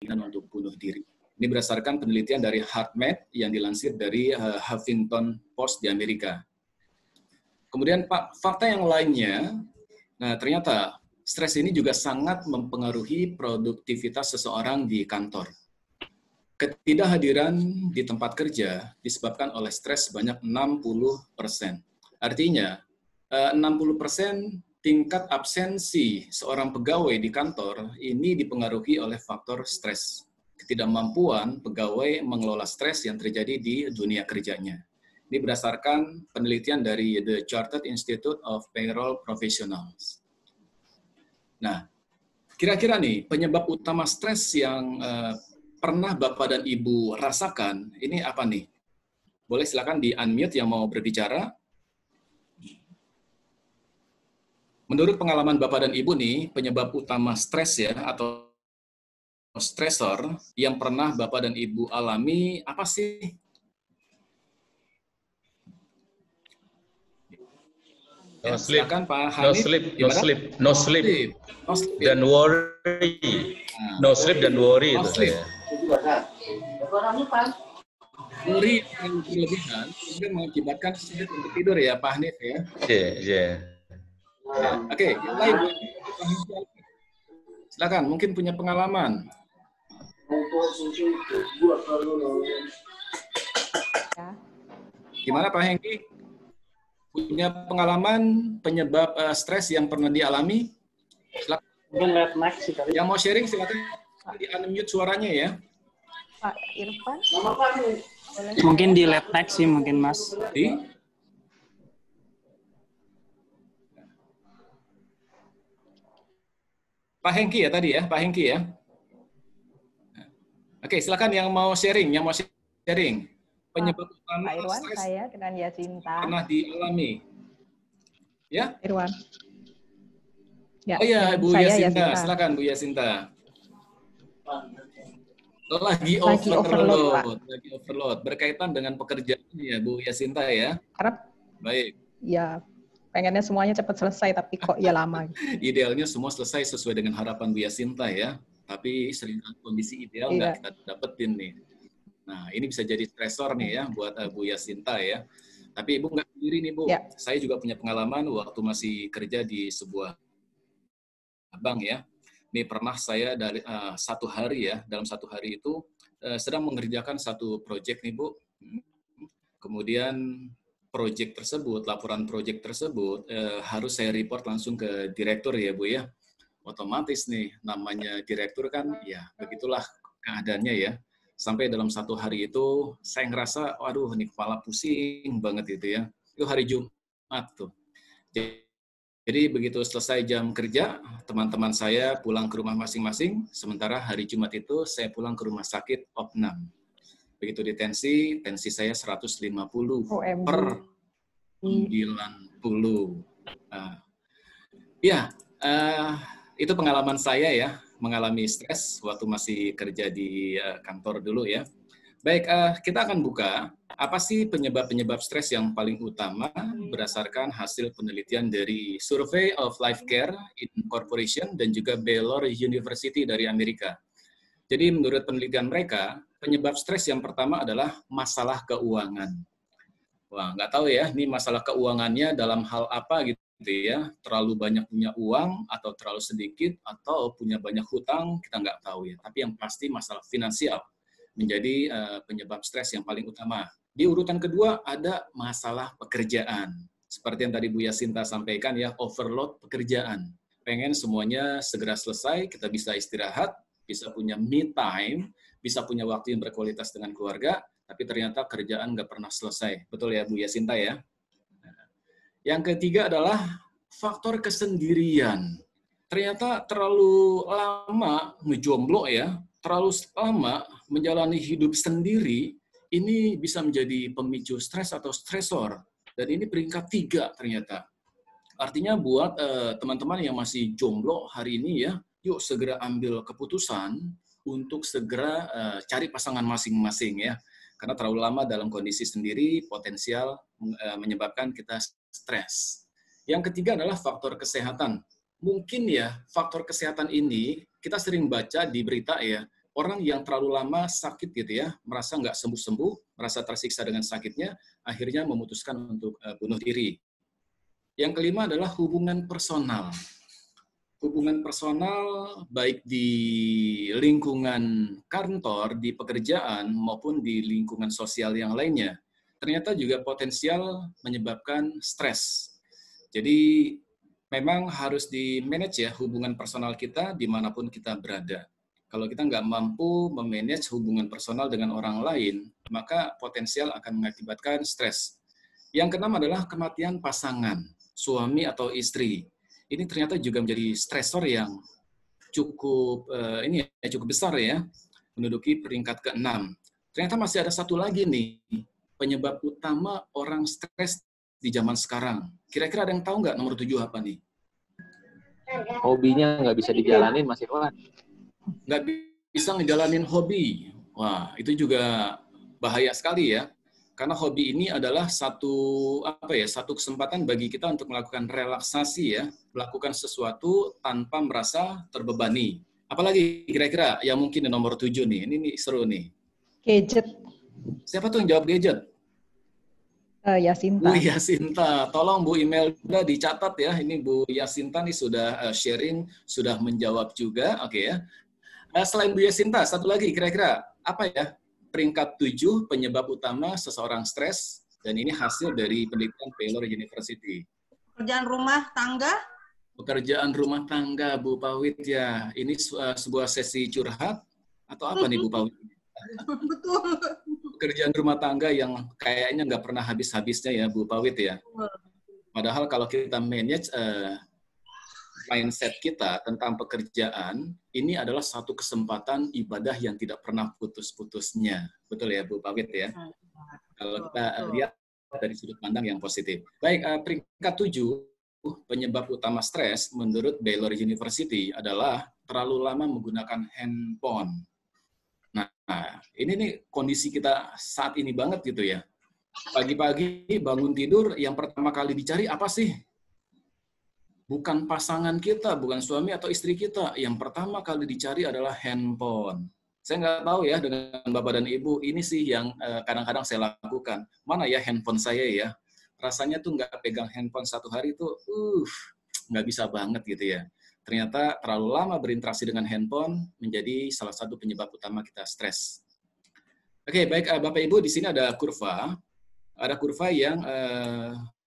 untuk bunuh diri. Ini berdasarkan penelitian dari HeartMath yang dilansir dari Huffington Post di Amerika. Kemudian fakta yang lainnya, nah ternyata stres ini juga sangat mempengaruhi produktivitas seseorang di kantor. Ketidakhadiran di tempat kerja disebabkan oleh stres sebanyak 60%. Artinya, 60% tingkat absensi seorang pegawai di kantor ini dipengaruhi oleh faktor stres. Ketidakmampuan pegawai mengelola stres yang terjadi di dunia kerjanya. Ini berdasarkan penelitian dari The Chartered Institute of Payroll Professionals. Nah, kira-kira nih penyebab utama stres yang pernah Bapak dan Ibu rasakan, ini apa nih? Boleh silakan di-unmute yang mau berbicara. Menurut pengalaman Bapak dan Ibu nih, penyebab utama stres ya, atau stresor yang pernah Bapak dan Ibu alami, apa sih? No sleep, silakan Pak no Hanif. sleep, no sleep, no sleep, dan worry, no sleep dan worry itu saya. Worry yang berlebihan sehingga mengakibatkan sulit untuk tidur ya Pak Hanif ya. Iya. Oke, yang lain silakan, mungkin punya pengalaman. Gimana Pak Hengki? Punya pengalaman penyebab stres yang pernah dialami? Silakan. Mungkin late night sih kali. Yang mau sharing silakan di-unmute suaranya ya. Pak Irfan? Mungkin di late night sih mungkin Mas. Pak Hengki ya tadi ya, Pak Hengki ya. Oke, silakan yang mau sharing, penyebab utama Pak Irwan, stres saya dengan Yasinta. pernah dialami. Ya? Irwan. Ya, Oh iya, Bu saya Yasinta. Silakan Bu Yasinta. Lagi overload. Berkaitan dengan pekerjaan ya Bu Yasinta ya. Karena baik. Ya, pengennya semuanya cepat selesai tapi kok ya lama. Idealnya semua selesai sesuai dengan harapan Bu Yasinta ya. Tapi sering kondisi ideal nggak kita dapetin nih. Nah, ini bisa jadi stresor nih ya buat Bu Yasinta ya. Tapi Ibu nggak sendiri nih Bu. Ya. Saya juga punya pengalaman waktu masih kerja di sebuah bank ya. Ini pernah saya dari dalam satu hari itu sedang mengerjakan satu proyek nih Bu. Kemudian laporan proyek tersebut harus saya report langsung ke direktur ya Bu ya. Otomatis nih namanya direktur kan ya begitulah keadaannya ya. Sampai dalam satu hari itu saya ngerasa waduh ini kepala pusing banget itu ya. Itu hari Jumat tuh. Jadi begitu selesai jam kerja, teman-teman saya pulang ke rumah masing-masing, sementara hari Jumat itu saya pulang ke rumah sakit Opnam. Begitu tensi saya 150 per 90. Itu pengalaman saya ya, mengalami stres waktu masih kerja di kantor dulu ya. Baik, kita akan buka apa sih penyebab-penyebab stres yang paling utama berdasarkan hasil penelitian dari Survey of Life Care Incorporation dan juga Baylor University dari Amerika. Jadi menurut penelitian mereka, penyebab stres yang pertama adalah masalah keuangan. Wah, nggak tahu ya, ini masalah keuangannya dalam hal apa gitu ya, terlalu banyak punya uang atau terlalu sedikit atau punya banyak hutang, kita nggak tahu ya. Tapi yang pasti masalah finansial menjadi penyebab stres yang paling utama. Di urutan kedua ada masalah pekerjaan. Seperti yang tadi Bu Yasinta sampaikan ya, overload pekerjaan. Pengen semuanya segera selesai, kita bisa istirahat, bisa punya me time, bisa punya waktu yang berkualitas dengan keluarga, tapi ternyata kerjaan nggak pernah selesai. Betul ya Bu Yasinta ya? Yang ketiga adalah faktor kesendirian. Ternyata terlalu lama ngejomblo ya, terlalu lama menjalani hidup sendiri, ini bisa menjadi pemicu stres atau stresor. Dan ini peringkat 3 ternyata. Artinya buat teman-teman yang masih jomblo hari ini ya, yuk segera ambil keputusan untuk segera cari pasangan masing-masing ya. Karena terlalu lama dalam kondisi sendiri potensial menyebabkan kita stres. Yang ketiga adalah faktor kesehatan. Mungkin ya faktor kesehatan ini kita sering baca di berita ya, orang yang terlalu lama sakit gitu ya, merasa nggak sembuh-sembuh, merasa tersiksa dengan sakitnya, akhirnya memutuskan untuk bunuh diri. Yang kelima adalah hubungan personal. Hubungan personal baik di lingkungan kantor, di pekerjaan, maupun di lingkungan sosial yang lainnya, ternyata juga potensial menyebabkan stres. Jadi memang harus di-manage ya hubungan personal kita dimanapun kita berada. Kalau kita nggak mampu memanage hubungan personal dengan orang lain, maka potensial akan mengakibatkan stres. Yang keenam adalah kematian pasangan, suami atau istri. Ini ternyata juga menjadi stresor yang cukup cukup besar ya, menduduki peringkat ke-6. Ternyata masih ada satu lagi nih, penyebab utama orang stres di zaman sekarang. Kira-kira ada yang tahu nggak nomor 7 apa nih? Hobinya nggak bisa dijalanin, Mas Irwan. Nggak bisa ngejalanin hobi. Wah, itu juga bahaya sekali ya. Karena hobi ini adalah satu kesempatan bagi kita untuk melakukan relaksasi ya, melakukan sesuatu tanpa merasa terbebani. Apalagi kira-kira yang mungkin di nomor 7 nih. Ini seru nih. Gadget. Siapa tuh yang jawab gadget? Yasinta. Bu Yasinta, tolong Bu Imelda dicatat ya. Ini Bu Yasinta nih sudah sharing, sudah menjawab juga. Oke ya. Selain Bu Yasinta, satu lagi kira-kira apa ya? Peringkat 7 penyebab utama seseorang stres, dan ini hasil dari penelitian Baylor University. Pekerjaan rumah tangga? Pekerjaan rumah tangga, Bu Pawit ya. Ini sebuah sesi curhat atau apa nih Bu Pawit? Betul. Pekerjaan rumah tangga yang kayaknya nggak pernah habis-habisnya ya Bu Pawit ya. Padahal kalau kita manage mindset kita tentang pekerjaan, ini adalah satu kesempatan ibadah yang tidak pernah putus-putusnya. Betul ya, Bu Pawit ya? Kalau kita lihat dari sudut pandang yang positif. Baik, peringkat 7, penyebab utama stres menurut Baylor University adalah terlalu lama menggunakan handphone. Nah, ini nih kondisi kita saat ini banget gitu ya. Pagi-pagi bangun tidur, yang pertama kali dicari apa sih? Bukan pasangan kita, bukan suami atau istri kita. Yang pertama kali dicari adalah handphone. Saya nggak tahu ya dengan Bapak dan Ibu, ini sih yang kadang-kadang saya lakukan. Mana ya handphone saya ya? Rasanya tuh nggak pegang handphone satu hari tuh, nggak bisa banget gitu ya. Ternyata terlalu lama berinteraksi dengan handphone menjadi salah satu penyebab utama kita stres. Oke, baik Bapak Ibu, di sini ada kurva. Ada kurva yang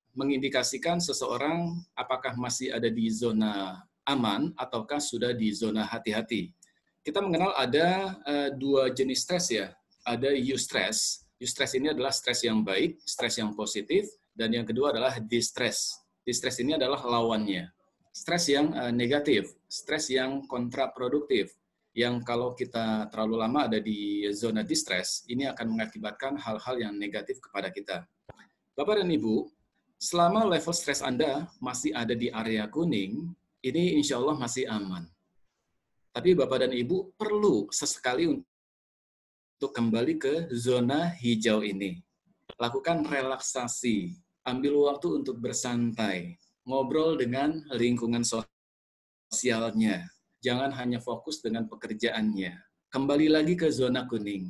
mengindikasikan seseorang apakah masih ada di zona aman ataukah sudah di zona hati-hati. Kita mengenal ada dua jenis stres ya. Ada eustress. Eustress ini adalah stres yang baik, stres yang positif, dan yang kedua adalah distress. Distress ini adalah lawannya. Stres yang negatif, stres yang kontraproduktif. Yang kalau kita terlalu lama ada di zona distress, ini akan mengakibatkan hal-hal yang negatif kepada kita. Bapak dan Ibu, selama level stres Anda masih ada di area kuning, ini insya Allah masih aman. Tapi Bapak dan Ibu perlu sesekali untuk kembali ke zona hijau ini. Lakukan relaksasi, ambil waktu untuk bersantai, ngobrol dengan lingkungan sosialnya. Jangan hanya fokus dengan pekerjaannya. Kembali lagi ke zona kuning.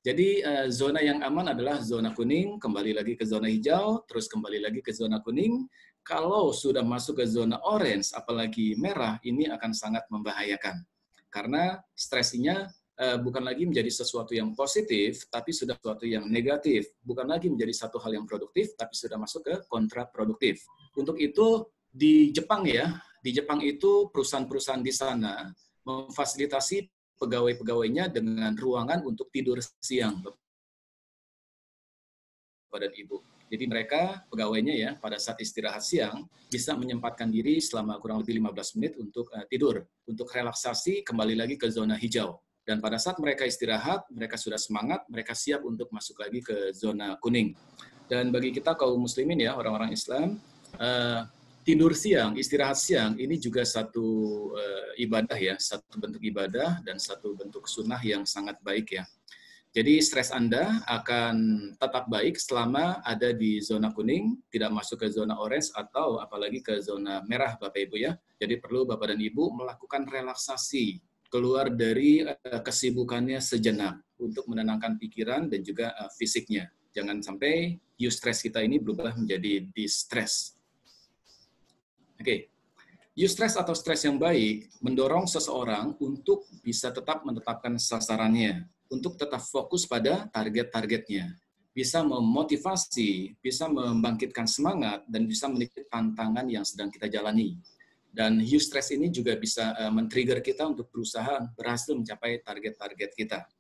Jadi zona yang aman adalah zona kuning, kembali lagi ke zona hijau, terus kembali lagi ke zona kuning. Kalau sudah masuk ke zona orange, apalagi merah, ini akan sangat membahayakan. Karena stresinya bukan lagi menjadi sesuatu yang positif, tapi sudah sesuatu yang negatif. Bukan lagi menjadi satu hal yang produktif, tapi sudah masuk ke kontraproduktif. Untuk itu, di Jepang ya, di Jepang itu perusahaan-perusahaan di sana memfasilitasi pegawai-pegawainya dengan ruangan untuk tidur siang, Bapak dan Ibu. Jadi mereka, pegawainya ya, pada saat istirahat siang, bisa menyempatkan diri selama kurang lebih 15 menit untuk tidur, untuk relaksasi, kembali lagi ke zona hijau. Dan pada saat mereka istirahat, mereka sudah semangat, mereka siap untuk masuk lagi ke zona kuning. Dan bagi kita kaum muslimin ya, orang-orang Islam, tidur siang, istirahat siang, ini juga satu ibadah ya, satu bentuk ibadah dan satu bentuk sunnah yang sangat baik ya. Jadi stres Anda akan tetap baik selama ada di zona kuning, tidak masuk ke zona orange atau apalagi ke zona merah Bapak Ibu ya. Jadi perlu Bapak dan Ibu melakukan relaksasi, keluar dari kesibukannya sejenak untuk menenangkan pikiran dan juga fisiknya. Jangan sampai eustress kita ini berubah menjadi distress. Oke. Eustress atau stres yang baik mendorong seseorang untuk bisa tetap menetapkan sasarannya, untuk tetap fokus pada target-targetnya, bisa memotivasi, bisa membangkitkan semangat, dan bisa menikmati tantangan yang sedang kita jalani. Dan eustress ini juga bisa men-trigger kita untuk berusaha berhasil mencapai target-target kita.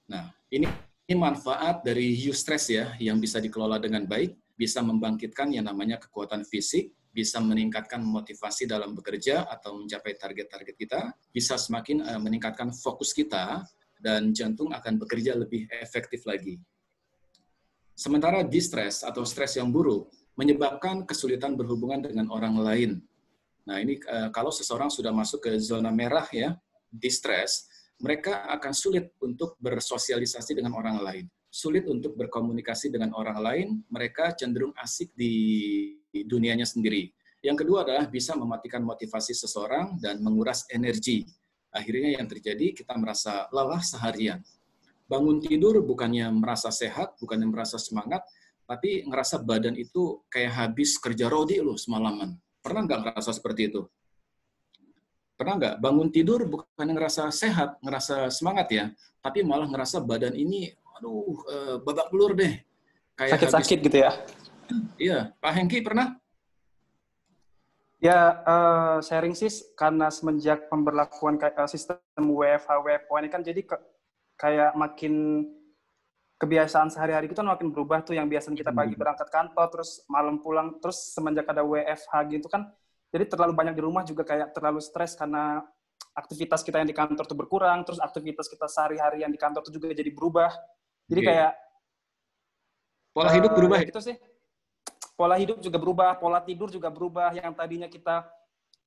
Nah, ini manfaat dari eustress ya, yang bisa dikelola dengan baik, bisa membangkitkan yang namanya kekuatan fisik, bisa meningkatkan motivasi dalam bekerja atau mencapai target-target kita, bisa semakin meningkatkan fokus kita, dan jantung akan bekerja lebih efektif lagi. Sementara distress atau stres yang buruk menyebabkan kesulitan berhubungan dengan orang lain. Nah, ini kalau seseorang sudah masuk ke zona merah ya, distress, mereka akan sulit untuk bersosialisasi dengan orang lain, sulit untuk berkomunikasi dengan orang lain, mereka cenderung asik di dunianya sendiri. Yang kedua adalah bisa mematikan motivasi seseorang dan menguras energi. Akhirnya yang terjadi, kita merasa lelah seharian. Bangun tidur bukannya merasa sehat, bukannya merasa semangat, tapi ngerasa badan itu kayak habis kerja rodi loh semalaman. Pernah nggak ngerasa seperti itu? Pernah nggak? Bangun tidur bukannya ngerasa sehat, ngerasa semangat ya, tapi malah ngerasa badan ini, aduh, babak belur deh. Kayak sakit-sakit gitu ya? Iya, Pak Hengki pernah? Ya, sharing sih karena semenjak pemberlakuan sistem WFH, WFO ini kan jadi kayak makin kebiasaan sehari-hari kita makin berubah tuh, yang biasanya kita pagi berangkat kantor, terus malam pulang, terus semenjak ada WFH gitu kan, jadi terlalu banyak di rumah juga kayak terlalu stres karena aktivitas kita yang di kantor tuh berkurang, terus aktivitas kita sehari-hari yang di kantor tuh juga jadi berubah. Jadi kayak pola hidup berubah gitu sih. Pola hidup juga berubah, pola tidur juga berubah. Yang tadinya kita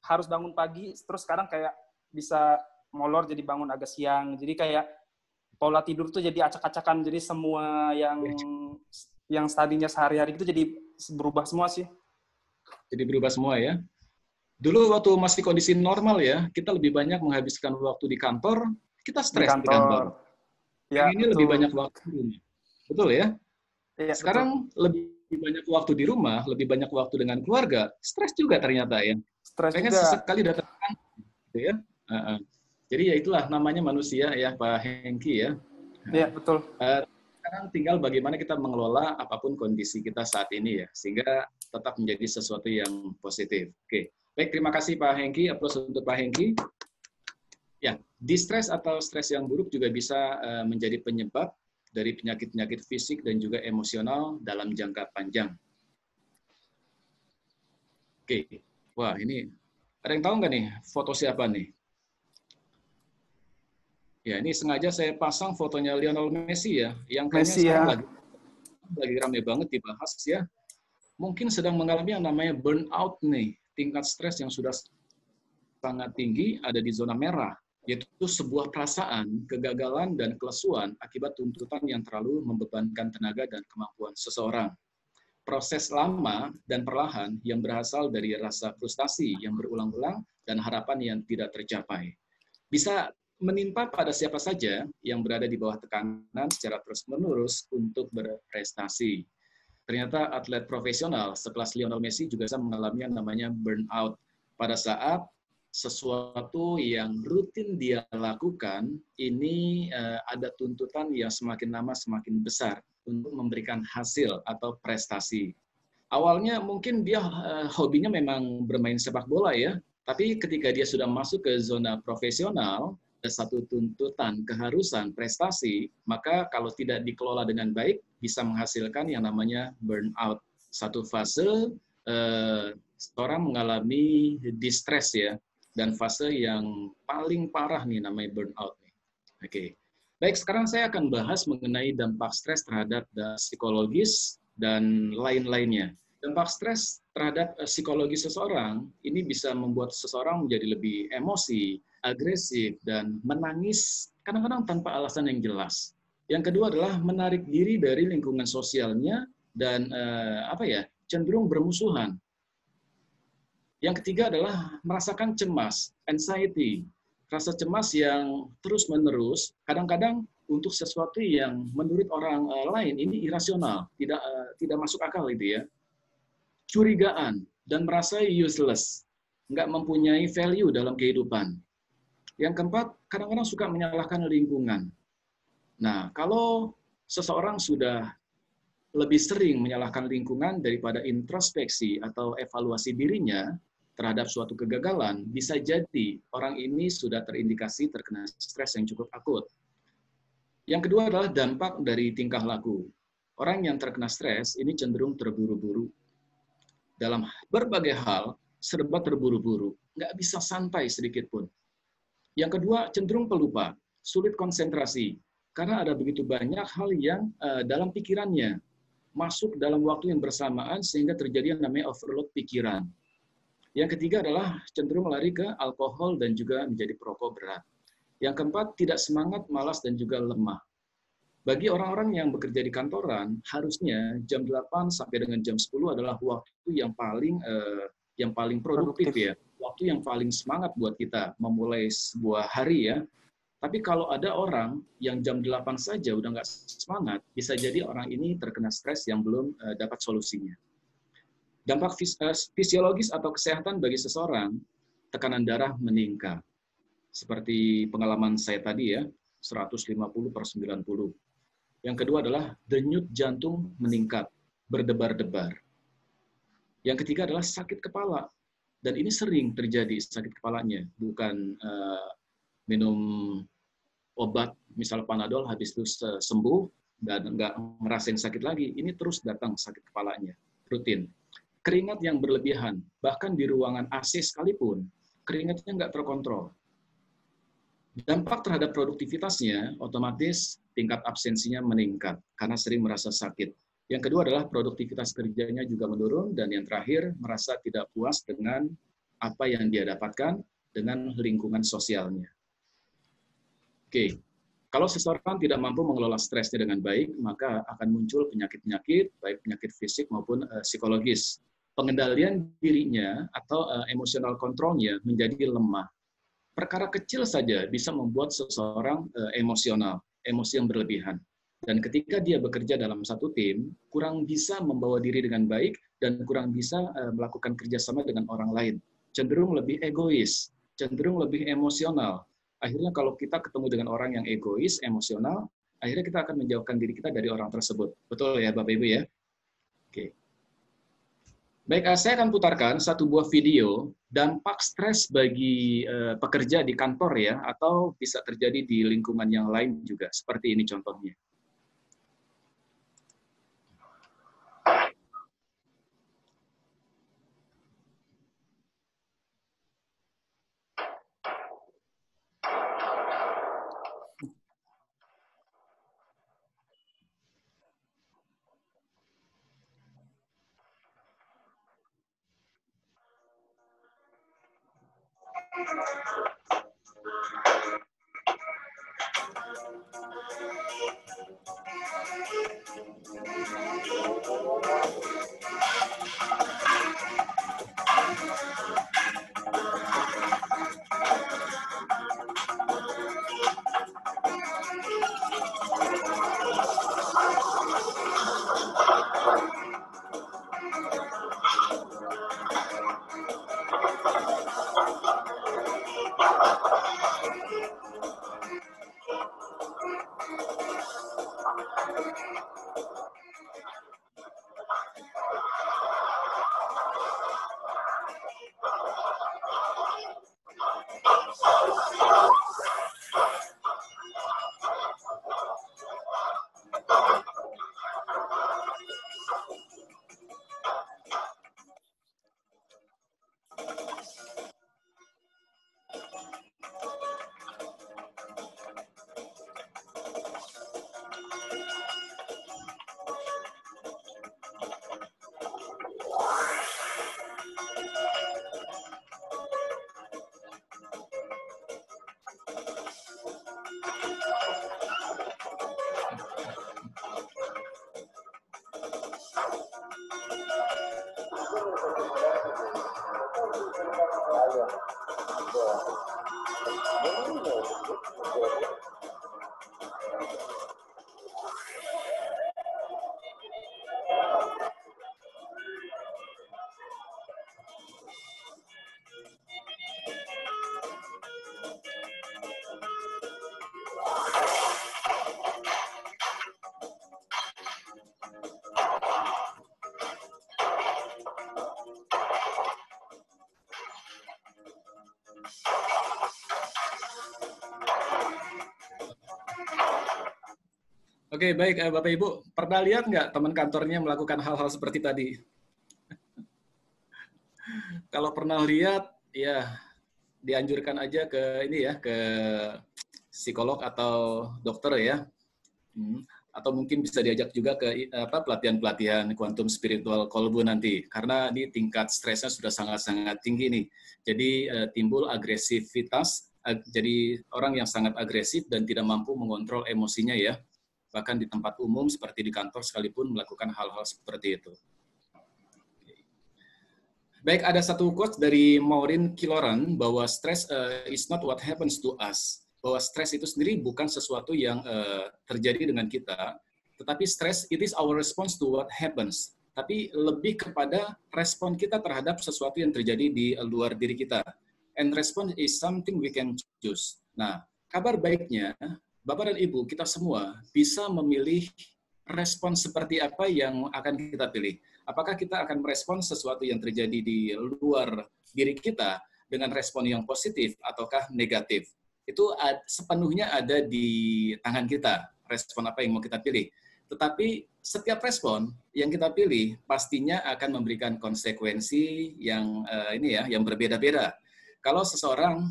harus bangun pagi, terus sekarang kayak bisa molor jadi bangun agak siang. Jadi kayak pola tidur tuh jadi acak-acakan. Jadi semua yang tadinya sehari-hari itu jadi berubah semua sih. Jadi berubah semua ya. Dulu waktu masih kondisi normal ya, kita lebih banyak menghabiskan waktu di kantor, kita stres di kantor. Ya, ini lebih banyak waktu di rumah. Betul ya? Ya, sekarang betul. Lebih banyak waktu di rumah, lebih banyak waktu dengan keluarga, stres juga ternyata ya. Stres pengen juga. Sesekali datang gitu ya. Jadi ya itulah namanya manusia ya, Pak Hengki ya. Iya, betul. Sekarang tinggal bagaimana kita mengelola apapun kondisi kita saat ini ya, sehingga tetap menjadi sesuatu yang positif. Oke. Baik, terima kasih Pak Hengki. Aplaus untuk Pak Hengki. Ya, distress atau stres yang buruk juga bisa menjadi penyebab dari penyakit-penyakit fisik dan juga emosional dalam jangka panjang. Oke, wah ini ada yang tahu nggak nih foto siapa nih? Ya, ini sengaja saya pasang fotonya Lionel Messi ya, yang kayaknya sekarang lagi ramai banget dibahas ya. Mungkin sedang mengalami yang namanya burnout nih, tingkat stres yang sudah sangat tinggi, ada di zona merah. Yaitu sebuah perasaan, kegagalan, dan kelesuan akibat tuntutan yang terlalu membebankan tenaga dan kemampuan seseorang. Proses lama dan perlahan yang berasal dari rasa frustasi yang berulang-ulang dan harapan yang tidak tercapai. Bisa menimpa pada siapa saja yang berada di bawah tekanan secara terus-menerus untuk berprestasi. Ternyata atlet profesional sekelas Lionel Messi juga bisa mengalami yang namanya burnout pada saat sesuatu yang rutin dia lakukan, ini ada tuntutan yang semakin lama semakin besar untuk memberikan hasil atau prestasi. Awalnya mungkin dia hobinya memang bermain sepak bola ya, tapi ketika dia sudah masuk ke zona profesional, ada satu tuntutan, keharusan, prestasi, maka kalau tidak dikelola dengan baik, bisa menghasilkan yang namanya burnout. Satu fase, orang mengalami distress ya, dan fase yang paling parah nih namanya burnout nih. Oke. Baik, sekarang saya akan bahas mengenai dampak stres terhadap psikologis dan lain-lainnya. Dampak stres terhadap psikologi seseorang ini bisa membuat seseorang menjadi lebih emosi, agresif, dan menangis kadang-kadang tanpa alasan yang jelas. Yang kedua adalah menarik diri dari lingkungan sosialnya dan cenderung bermusuhan. Yang ketiga adalah merasakan cemas, anxiety, Rasa cemas yang terus-menerus, kadang-kadang untuk sesuatu yang menurut orang lain ini irasional, tidak masuk akal itu ya. Curigaan dan merasa useless, nggak mempunyai value dalam kehidupan. Yang keempat, kadang-kadang suka menyalahkan lingkungan. Nah, kalau seseorang sudah lebih sering menyalahkan lingkungan daripada introspeksi atau evaluasi dirinya terhadap suatu kegagalan, bisa jadi orang ini sudah terindikasi terkena stres yang cukup akut. Yang kedua adalah dampak dari tingkah laku. Orang yang terkena stres ini cenderung terburu-buru. Dalam berbagai hal, serba terburu-buru. Nggak bisa santai sedikit pun. Yang kedua, cenderung pelupa, sulit konsentrasi. Karena ada begitu banyak hal yang dalam pikirannya masuk dalam waktu yang bersamaan sehingga terjadi yang namanya overload pikiran. Yang ketiga adalah cenderung lari ke alkohol dan juga menjadi perokok berat. Yang keempat, tidak semangat, malas, dan juga lemah. Bagi orang-orang yang bekerja di kantoran, harusnya jam 8 sampai dengan jam 10 adalah waktu yang paling produktif ya. Waktu yang paling semangat buat kita memulai sebuah hari ya. Tapi kalau ada orang yang jam 8 saja udah nggak semangat, bisa jadi orang ini terkena stres yang belum dapat solusinya. Dampak fisiologis atau kesehatan bagi seseorang, tekanan darah meningkat. Seperti pengalaman saya tadi ya, 150/90. Yang kedua adalah denyut jantung meningkat, berdebar-debar. Yang ketiga adalah sakit kepala. Dan ini sering terjadi sakit kepalanya, bukan minum obat, misal Panadol, habis itu sembuh, dan nggak ngerasain sakit lagi. Ini terus datang sakit kepalanya, rutin. Keringat yang berlebihan, bahkan di ruangan AC sekalipun, keringatnya nggak terkontrol. Dampak terhadap produktivitasnya, otomatis tingkat absensinya meningkat, karena sering merasa sakit. Yang kedua adalah produktivitas kerjanya juga menurun, dan yang terakhir, merasa tidak puas dengan apa yang dia dapatkan dengan lingkungan sosialnya. Oke, kalau seseorang tidak mampu mengelola stresnya dengan baik, maka akan muncul penyakit-penyakit, baik penyakit fisik maupun psikologis. Pengendalian dirinya atau emosional kontrolnya menjadi lemah. Perkara kecil saja bisa membuat seseorang emosional, emosi yang berlebihan. Dan ketika dia bekerja dalam satu tim, kurang bisa membawa diri dengan baik dan kurang bisa melakukan kerjasama dengan orang lain. Cenderung lebih egois, cenderung lebih emosional. Akhirnya kalau kita ketemu dengan orang yang egois, emosional, akhirnya kita akan menjauhkan diri kita dari orang tersebut. Betul ya Bapak Ibu ya? Oke. Baik, saya akan putarkan satu buah video dampak stres bagi pekerja di kantor ya, atau bisa terjadi di lingkungan yang lain juga. Seperti ini contohnya. Oke, baik Bapak Ibu. Pernah lihat nggak teman kantornya melakukan hal-hal seperti tadi? Kalau pernah lihat, ya dianjurkan aja ke ini ya, ke psikolog atau dokter ya. Atau mungkin bisa diajak juga ke pelatihan-pelatihan kuantum spiritual kolbu nanti, karena ini tingkat stresnya sudah sangat-sangat tinggi nih. Jadi timbul agresivitas, jadi orang yang sangat agresif dan tidak mampu mengontrol emosinya ya, bahkan di tempat umum seperti di kantor sekalipun melakukan hal-hal seperti itu. Baik, ada satu quote dari Maureen Killoran bahwa stress is not what happens to us. Bahwa stres itu sendiri bukan sesuatu yang terjadi dengan kita, tetapi stres it is our response to what happens. Tapi lebih kepada respon kita terhadap sesuatu yang terjadi di luar diri kita. And response is something we can choose. Nah, kabar baiknya, Bapak dan Ibu, kita semua bisa memilih respon seperti apa yang akan kita pilih. Apakah kita akan merespon sesuatu yang terjadi di luar diri kita dengan respon yang positif ataukah negatif? Itu sepenuhnya ada di tangan kita, respon apa yang mau kita pilih. Tetapi setiap respon yang kita pilih pastinya akan memberikan konsekuensi yang yang berbeda-beda. Kalau seseorang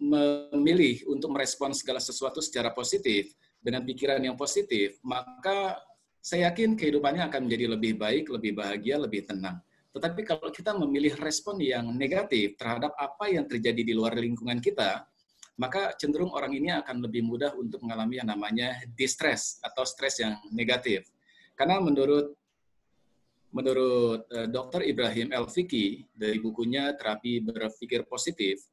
memilih untuk merespon segala sesuatu secara positif dengan pikiran yang positif, maka saya yakin kehidupannya akan menjadi lebih baik, lebih bahagia, lebih tenang. Tetapi kalau kita memilih respon yang negatif terhadap apa yang terjadi di luar lingkungan kita, maka cenderung orang ini akan lebih mudah untuk mengalami yang namanya distress atau stres yang negatif. Karena menurut Dr. Ibrahim El-Fiqi dari bukunya Terapi Berpikir Positif,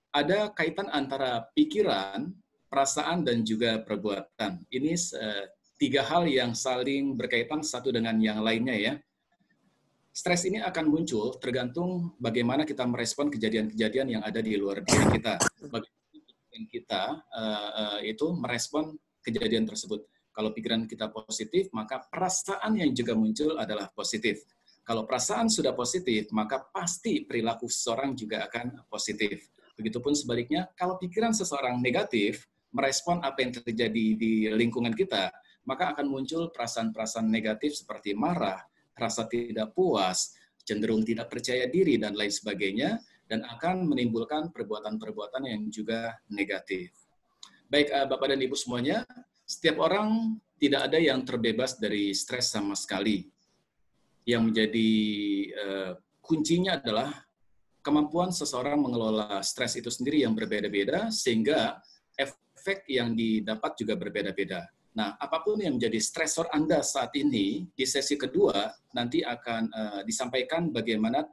ada kaitan antara pikiran, perasaan, dan juga perbuatan. Ini tiga hal yang saling berkaitan satu dengan yang lainnya ya. Stres ini akan muncul tergantung bagaimana kita merespon kejadian-kejadian yang ada di luar diri kita. Bagaimana kita itu merespon kejadian tersebut. Kalau pikiran kita positif, maka perasaan yang juga muncul adalah positif. Kalau perasaan sudah positif, maka pasti perilaku seseorang juga akan positif. Begitupun sebaliknya, kalau pikiran seseorang negatif, merespon apa yang terjadi di lingkungan kita, maka akan muncul perasaan-perasaan negatif seperti marah, rasa tidak puas, cenderung tidak percaya diri, dan lain sebagainya, dan akan menimbulkan perbuatan-perbuatan yang juga negatif. Baik, Bapak dan Ibu semuanya, setiap orang tidak ada yang terbebas dari stres sama sekali. Yang menjadi kuncinya adalah kemampuan seseorang mengelola stres itu sendiri yang berbeda-beda, sehingga efek yang didapat juga berbeda-beda. Nah, apapun yang menjadi stresor Anda saat ini, di sesi kedua nanti akan disampaikan bagaimana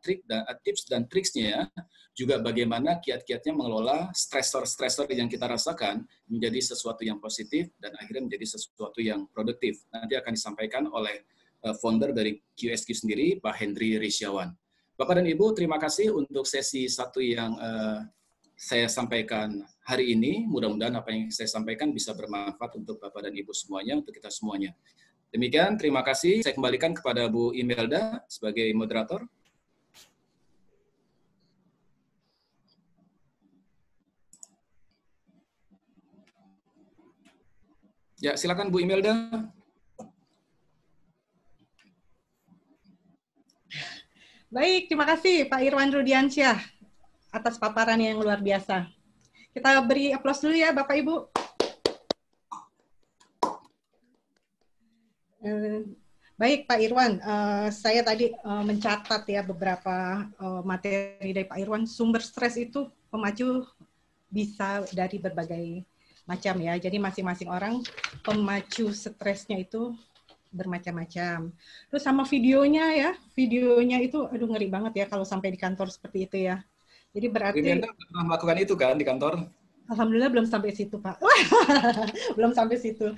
tips dan triksnya, juga bagaimana kiat-kiatnya mengelola stresor-stresor yang kita rasakan menjadi sesuatu yang positif dan akhirnya menjadi sesuatu yang produktif. Nanti akan disampaikan oleh founder dari QSQ sendiri, Pak Hendry Risyawan. Bapak dan Ibu, terima kasih untuk sesi satu yang saya sampaikan hari ini. Mudah-mudahan apa yang saya sampaikan bisa bermanfaat untuk Bapak dan Ibu semuanya, untuk kita semuanya. Demikian, terima kasih. Saya kembalikan kepada Bu Imelda sebagai moderator. Ya, silakan Bu Imelda. Baik, terima kasih Pak Irwan Rudiansyah atas paparan yang luar biasa. Kita beri aplaus dulu ya Bapak Ibu. Baik Pak Irwan, saya tadi mencatat ya beberapa materi dari Pak Irwan. Sumber stres itu pemacu bisa dari berbagai macam ya. Jadi masing-masing orang pemacu stresnya itu bermacam-macam. Terus sama videonya itu aduh ngeri banget ya kalau sampai di kantor seperti itu ya. Jadi berarti Anda pernah melakukan itu kan di kantor? Alhamdulillah belum sampai situ, Pak. Belum sampai situ.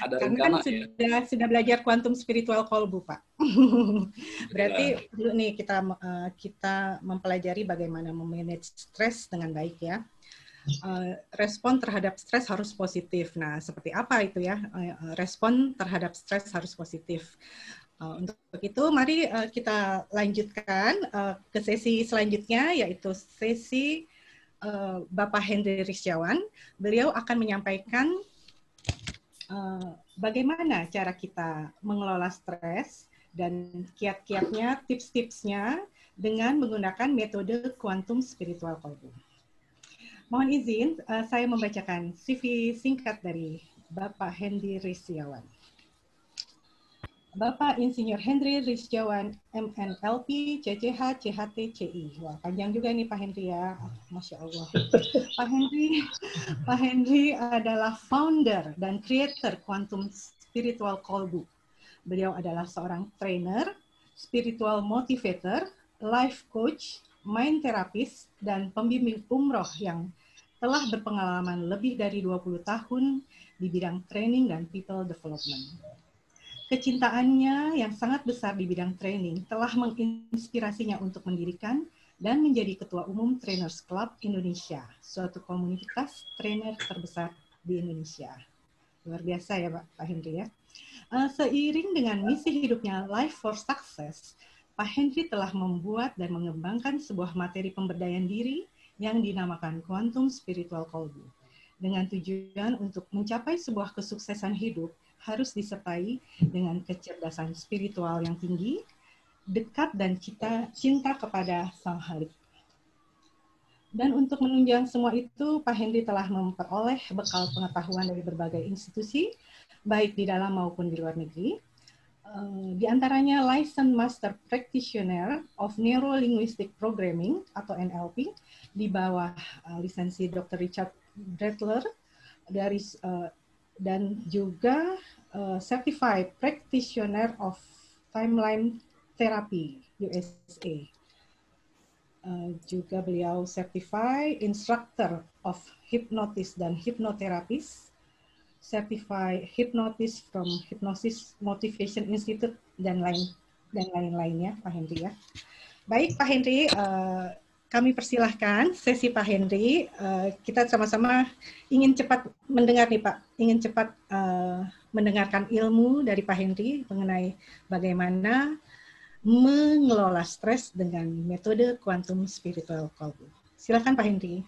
Ada karena rencana, kan sudah belajar kuantum spiritual kolbu, Pak. Berarti dulu nih kita mempelajari bagaimana memanage stres dengan baik ya. Respon terhadap stres harus positif. Nah, seperti apa itu ya? Respon terhadap stres harus positif. Untuk itu, mari kita lanjutkan ke sesi selanjutnya, yaitu sesi Bapak Hendry Risyawan. Beliau akan menyampaikan bagaimana cara kita mengelola stres dan kiat-kiatnya, tips-tipsnya dengan menggunakan metode kuantum spiritual kolbu. Mohon izin, saya membacakan CV singkat dari Bapak Henry Rizyawan. Bapak Insinyur Henry Rizyawan, MNLP, CCH, CHT, CI. Wah, panjang juga nih Pak Henry ya. Masya Allah. Pak Henry adalah founder dan creator Quantum Spiritual Kolbu. Beliau adalah seorang trainer, spiritual motivator, life coach, mind therapist, dan pembimbing umroh yang telah berpengalaman lebih dari 20 tahun di bidang training dan people development. Kecintaannya yang sangat besar di bidang training telah menginspirasinya untuk mendirikan dan menjadi Ketua Umum Trainers Club Indonesia, suatu komunitas trainer terbesar di Indonesia. Luar biasa ya Pak Henry ya. Seiring dengan misi hidupnya Life for Success, Pak Henry telah membuat dan mengembangkan sebuah materi pemberdayaan diri yang dinamakan Quantum Spiritual Kolbu. Dengan tujuan untuk mencapai sebuah kesuksesan hidup harus disertai dengan kecerdasan spiritual yang tinggi, dekat dan cinta kepada Sang Khalik. Dan untuk menunjang semua itu, Pak Henry telah memperoleh bekal pengetahuan dari berbagai institusi, baik di dalam maupun di luar negeri. Di antaranya Licensed Master Practitioner of Neuro-Linguistic Programming atau NLP di bawah lisensi Dr. Richard Bradler dari dan juga Certified Practitioner of Timeline Therapy USA. Juga beliau Certified Instructor of Hypnotist dan Hypnotherapist, Certified Hypnotist from Hypnosis Motivation Institute dan lain-lainnya, Pak Henry ya. Baik Pak Henry, kami persilahkan sesi Pak Henry. Kita sama-sama ingin cepat mendengar nih Pak, ingin cepat mendengarkan ilmu dari Pak Henry mengenai bagaimana mengelola stres dengan metode Quantum Spiritual Kolbu. Silakan Pak Henry.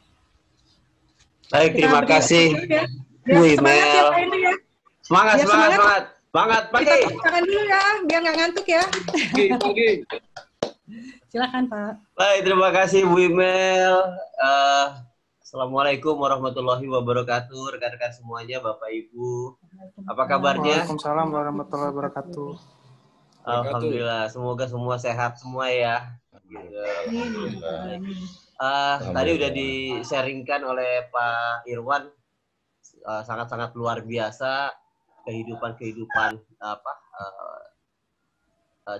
Baik, terima kasih Bu Imel. Ya, semangat. Semangat pagi. Kita tangan dulu ya, biar nggak ngantuk ya. Pagi. Silakan Pak. Baik, terima kasih Bu Imel. Assalamualaikum warahmatullahi wabarakatuh, rekan-rekan semuanya, Bapak Ibu. Apa kabarnya? Waalaikumsalam warahmatullahi wabarakatuh. Alhamdulillah, semoga semua sehat semua ya. Tadi udah di-sharingkan oleh Pak Irwan, sangat-sangat luar biasa kehidupan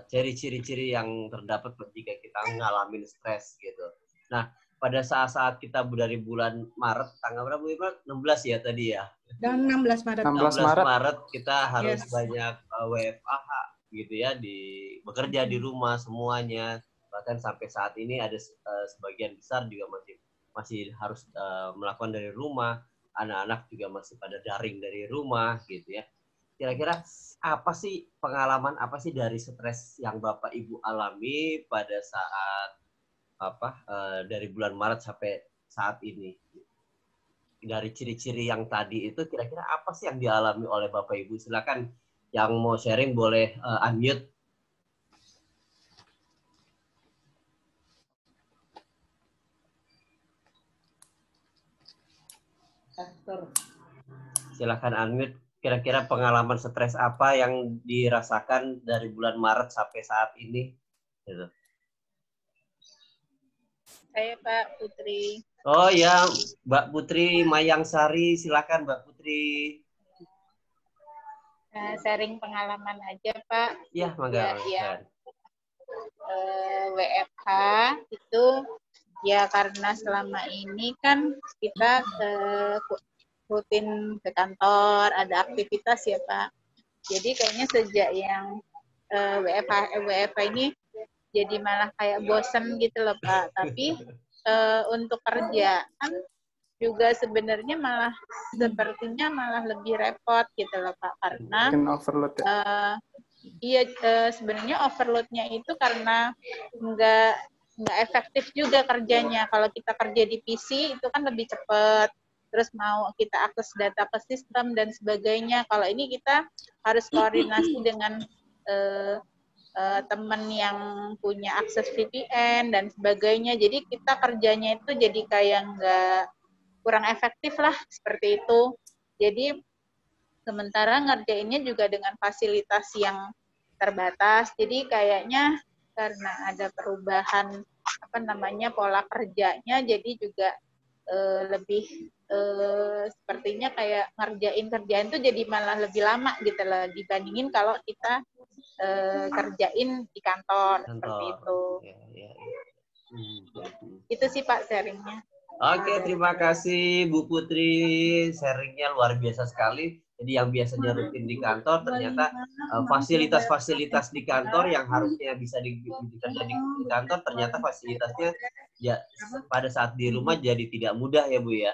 ciri-ciri yang terdapat jika kita ngalamin stres gitu. Nah, pada saat-saat kita dari bulan Maret, tanggal berapa Bu Irwan? 16 ya tadi ya? Dan 16 Maret. 16 Maret kita harus banyak WFH gitu ya, bekerja di rumah semuanya. Bahkan sampai saat ini ada sebagian besar juga masih harus melakukan dari rumah. Anak-anak juga masih pada daring dari rumah gitu ya. Kira-kira apa sih pengalaman apa sih dari stres yang Bapak Ibu alami pada saat dari bulan Maret sampai saat ini? Dari ciri-ciri yang tadi itu kira-kira apa sih yang dialami oleh Bapak Ibu? Silakan yang mau sharing boleh unmute. Silakan unmute. Kira-kira pengalaman stres apa yang dirasakan dari bulan Maret sampai saat ini? Gitu. Saya Pak Putri. Oh ya, Mbak Putri Mayangsari, silakan Mbak Putri. Sharing pengalaman aja Pak. Ya, mangga. Ya. WFH itu ya karena selama ini kan kita rutin ke kantor, ada aktivitas ya Pak. Jadi kayaknya sejak yang WFH ini jadi malah kayak bosen gitu loh Pak. Tapi untuk kerjaan juga sebenarnya malah sepertinya malah lebih repot gitu loh Pak, karena sebenarnya overloadnya itu karena nggak efektif juga kerjanya. Kalau kita kerja di PC itu kan lebih cepat. terus mau kita akses data ke sistem dan sebagainya. Kalau ini kita harus koordinasi dengan teman yang punya akses VPN dan sebagainya. Jadi kita kerjanya itu jadi kayak nggak kurang efektif lah seperti itu. Jadi sementara ngerjainnya juga dengan fasilitas yang terbatas. Jadi kayaknya karena ada perubahan pola kerjanya, jadi juga lebih sepertinya kayak ngerjain kerjaan itu jadi malah lebih lama gitu loh dibandingin kalau kita kerjain di kantor. Seperti itu. Ya. Itu sih Pak sharingnya. Oke, terima kasih Bu Putri, sharingnya luar biasa sekali. Jadi yang biasanya rutin di kantor, ternyata fasilitas-fasilitas di kantor yang harusnya bisa dikerjakan di kantor, ternyata fasilitasnya ya pada saat di rumah jadi tidak mudah ya Bu ya,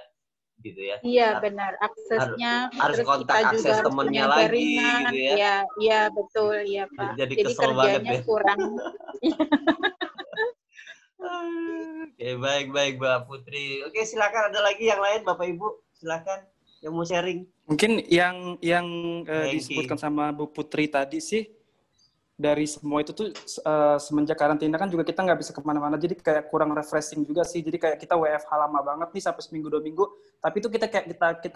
gitu ya. Iya benar, aksesnya harus kontak akses temennya lagi, gitu ya. Iya betul, ya Pak. Jadi kesel kerjanya banget ya. Kurang. Oke, baik Mbak Putri. Oke, silakan ada lagi yang lain Bapak Ibu, silakan yang mau sharing. Mungkin yang disebutkan sama Bu Putri tadi sih, dari semua itu tuh semenjak karantina kan juga kita nggak bisa kemana-mana, jadi kayak kurang refreshing juga sih. Jadi kayak kita WFH lama banget nih sampai seminggu 2 minggu, tapi itu kita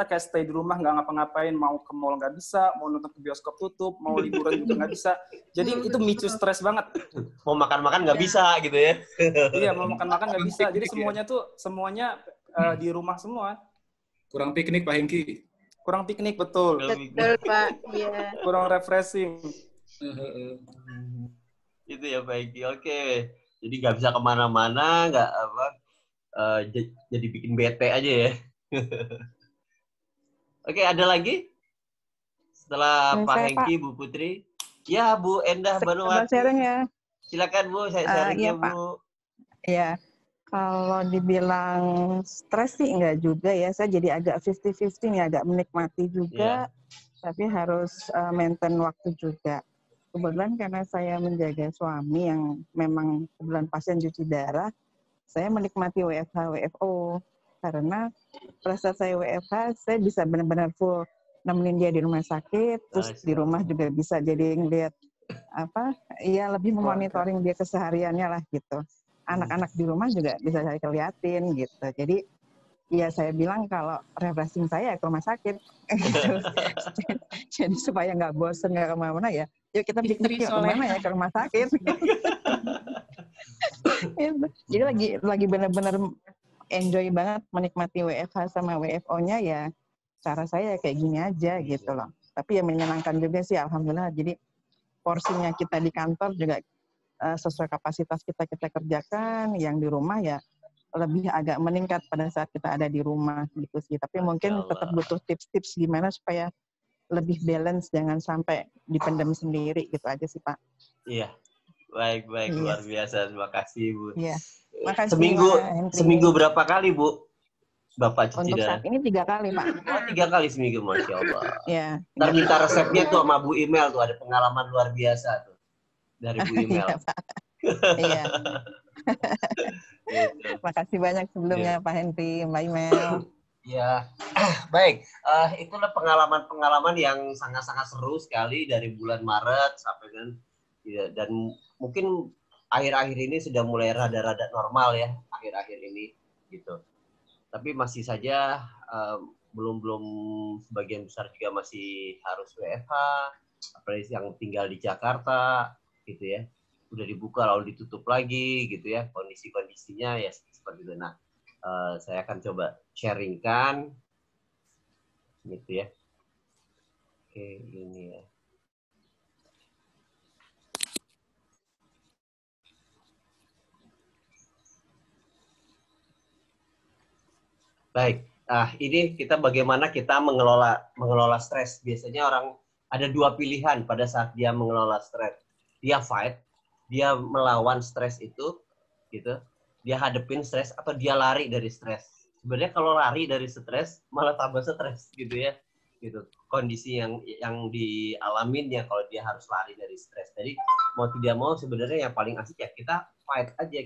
kayak stay di rumah nggak ngapa-ngapain, mau ke mall nggak bisa, mau nonton ke bioskop tutup, mau liburan juga nggak bisa. Jadi itu micu stres banget. Mau makan-makan nggak bisa gitu ya? Iya, mau makan-makan nggak bisa. Jadi semuanya di rumah semua. Kurang piknik Pak Hengki. Kurang piknik, betul. Betul Pak. Iya. Kurang refreshing. Itu ya Pak Hengki. Oke. Jadi nggak bisa kemana-mana, nggak jadi bikin bete aja ya. Oke, ada lagi? Setelah Pak Hengki, Bu Putri. Ya, Bu Endah Banuwati. Sharing ya. Silakan Bu, saya sharingnya Bu. Iya. Kalau dibilang stres sih enggak juga ya. Saya jadi agak 50-50 nih, agak menikmati juga, tapi harus maintain waktu juga. Kebetulan karena saya menjaga suami yang memang kebetulan pasien cuci darah, saya menikmati WFH, WFO. Karena pada saat saya WFH, saya bisa benar-benar full nemenin dia di rumah sakit, terus di rumah juga bisa jadi ngeliat lebih memonitoring dia kesehariannya lah gitu. Anak-anak di rumah juga bisa saya keliatin gitu. Jadi ya saya bilang kalau refreshing saya ke rumah sakit. Gitu. Jadi supaya nggak bosen, nggak kemana-mana ya. Yuk kita piknik yuk kemana ya, ke rumah sakit. Jadi lagi benar-benar enjoy banget menikmati WFH sama WFO-nya ya. Cara saya kayak gini aja gitu loh. Tapi ya menyenangkan juga sih, alhamdulillah. Jadi porsinya kita di kantor juga sesuai kapasitas kita kerjakan, yang di rumah ya lebih agak meningkat pada saat kita ada di rumah gitu sih. Tapi mungkin tetap butuh tips-tips gimana supaya lebih balance, jangan sampai dipendam sendiri gitu aja sih Pak. Iya, baik luar biasa, terima kasih Bu. Iya. Makasih, seminggu berapa kali Bu Bapak cuci Untuk darah? saat ini 3 kali Pak. Oh, 3 kali seminggu, Masya Allah. Iya. Ntar minta resepnya tuh sama Bu Email tuh, ada pengalaman luar biasa tuh dari Bu Email. Iya Pak. Iya. Makasih banyak sebelumnya Pak Henry, Mbak Email. Ya, baik. Itulah pengalaman-pengalaman yang sangat-sangat seru sekali dari bulan Maret sampai dan mungkin akhir-akhir ini sudah mulai rada-rada normal ya, akhir-akhir ini gitu. Tapi masih saja belum sebagian besar juga masih harus WFH, apalagi yang tinggal di Jakarta gitu ya. Udah dibuka lalu ditutup lagi gitu ya, kondisi-kondisinya ya seperti itu. Nah, saya akan coba sharingkan gitu ya. Oke, ini ya. Baik, ini kita bagaimana kita mengelola stres. Biasanya orang ada 2 pilihan pada saat dia mengelola stres. Dia fight, dia melawan stres itu, gitu. Dia hadepin stres atau dia lari dari stres. Sebenarnya kalau lari dari stres malah tambah stres gitu ya, gitu. Kondisi yang dialamin ya kalau dia harus lari dari stres. Jadi mau tidak mau sebenarnya yang paling asik ya kita fight aja,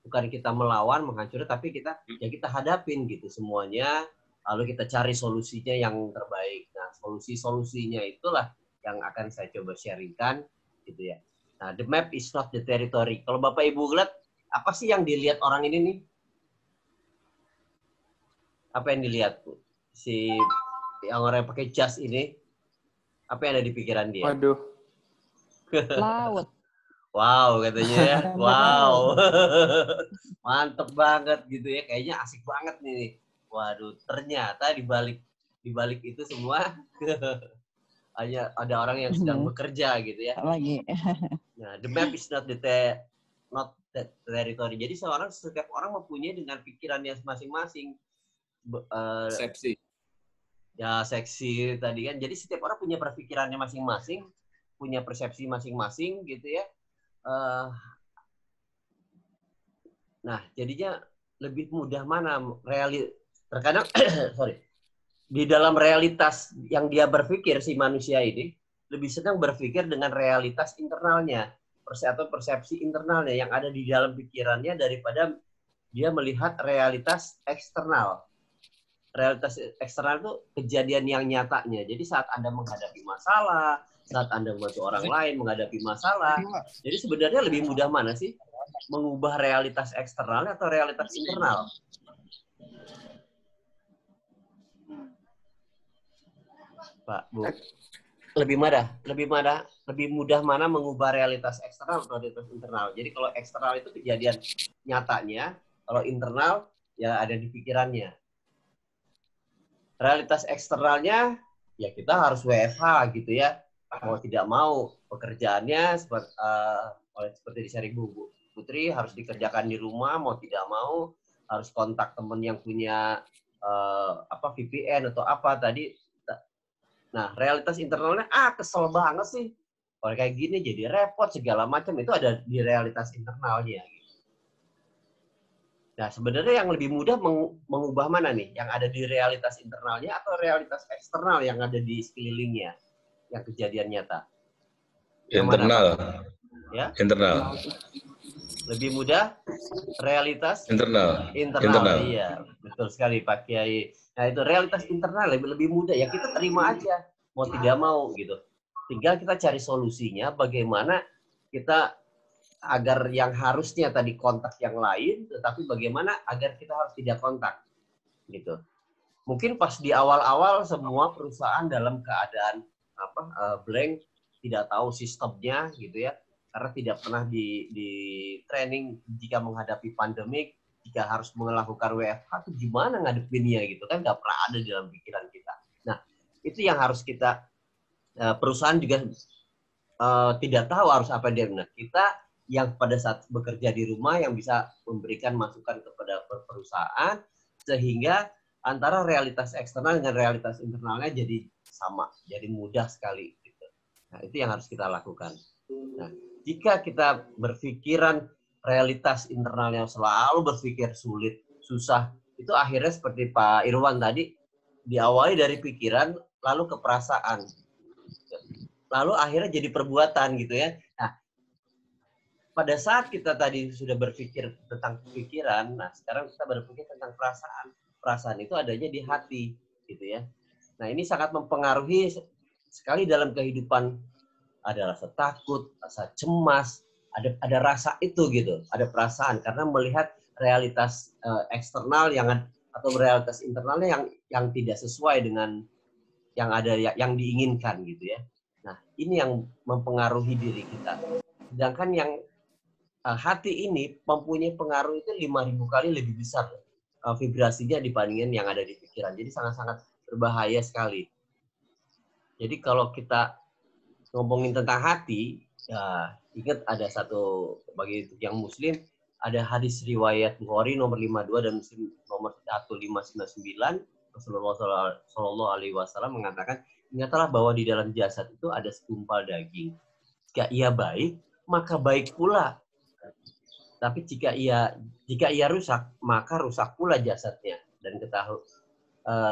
bukan kita melawan, menghancurkan, tapi kita hadapin gitu semuanya, lalu kita cari solusinya yang terbaik. Nah, solusinya itulah yang akan saya coba sharingkan, gitu ya. Nah, the map is not the territory. Kalau Bapak Ibu lihat, apa sih yang dilihat orang ini nih? Apa yang dilihat, Bu? Si yang orang yang pakai jas ini, apa yang ada di pikiran dia? Waduh. Laut. Wow, katanya ya. Wow. Mantep banget gitu ya. Kayaknya asik banget nih. Waduh, ternyata di balik itu semua hanya ada orang yang sedang bekerja gitu ya. Lagi. Nah, the map is not the territory. Jadi setiap orang mempunyai dengan pikirannya masing-masing. Persepsi. Ya, seksi tadi kan. Jadi setiap orang punya perpikirannya masing-masing, punya persepsi masing-masing gitu ya. Nah, jadinya lebih mudah mana terkadang di dalam realitas yang dia berpikir si manusia ini lebih senang berpikir dengan realitas internalnya atau persepsi internalnya yang ada di dalam pikirannya daripada dia melihat realitas eksternal. Realitas eksternal itu kejadian yang nyatanya. Jadi saat Anda menghadapi masalah, saat Anda membantu orang lain menghadapi masalah, jadi sebenarnya lebih mudah mana sih? Mengubah realitas eksternal atau realitas internal? Pak, Bu. Lebih mudah mana mengubah realitas eksternal atau realitas internal? Jadi kalau eksternal itu kejadian nyatanya, kalau internal ya ada di pikirannya. Realitas eksternalnya ya kita harus WFH gitu ya. Mau tidak mau pekerjaannya seperti di sharing Bu Putri harus dikerjakan di rumah, mau tidak mau harus kontak teman yang punya VPN atau apa tadi. Nah, realitas internalnya kesel banget sih. Kalau kayak gini jadi repot segala macam, itu ada di realitas internalnya. Nah, sebenarnya yang lebih mudah mengubah mana nih? Yang ada di realitas internalnya atau realitas eksternal yang ada di sekelilingnya? Yang kejadian nyata? Internal. Ya? Internal. Lebih mudah realitas internal. Iya, betul sekali Pak Kiai. Nah, itu realitas internal lebih mudah ya, kita terima aja mau tidak mau gitu. Tinggal kita cari solusinya bagaimana kita agar yang harusnya tadi kontak yang lain, tetapi bagaimana agar kita harus tidak kontak gitu. Mungkin pas di awal-awal semua perusahaan dalam keadaan blank, tidak tahu sistemnya gitu ya, karena tidak pernah di training jika menghadapi pandemik, jika harus melakukan WFH itu gimana ngadepinnya gitu kan, nggak pernah ada dalam pikiran kita. Nah, itu yang harus kita perusahaan juga tidak tahu harus apa dia. Nah, kita yang pada saat bekerja di rumah yang bisa memberikan masukan kepada perusahaan sehingga antara realitas eksternal dengan realitas internalnya jadi sama, jadi mudah sekali gitu. Nah, itu yang harus kita lakukan. Nah, jika kita berpikiran realitas internalnya selalu berpikir sulit, susah, itu akhirnya seperti Pak Irwan tadi, diawali dari pikiran, lalu ke perasaan. Lalu akhirnya jadi perbuatan gitu ya. Nah, pada saat kita tadi sudah berpikir tentang pikiran, nah sekarang kita berpikir tentang perasaan. Perasaan itu adanya di hati gitu ya. Nah, ini sangat mempengaruhi sekali dalam kehidupan. Ada rasa takut, rasa cemas, ada rasa itu gitu, ada perasaan karena melihat realitas eksternal atau realitas internalnya yang tidak sesuai dengan yang ada yang diinginkan gitu ya. Nah, ini yang mempengaruhi diri kita. Sedangkan yang hati ini mempunyai pengaruh itu 5.000 kali lebih besar vibrasinya dibandingkan yang ada di pikiran. Jadi sangat-sangat berbahaya sekali. Jadi kalau kita ngomongin tentang hati, ya ingat ada satu bagi yang muslim, ada hadis riwayat Bukhari nomor 52 dan Muslim nomor 1599, Rasulullah Shallallahu Alaihi Wasallam mengatakan, ingatlah bahwa di dalam jasad itu ada segumpal daging. Jika ia baik, maka baik pula. Tapi jika ia rusak, maka rusak pula jasadnya. Dan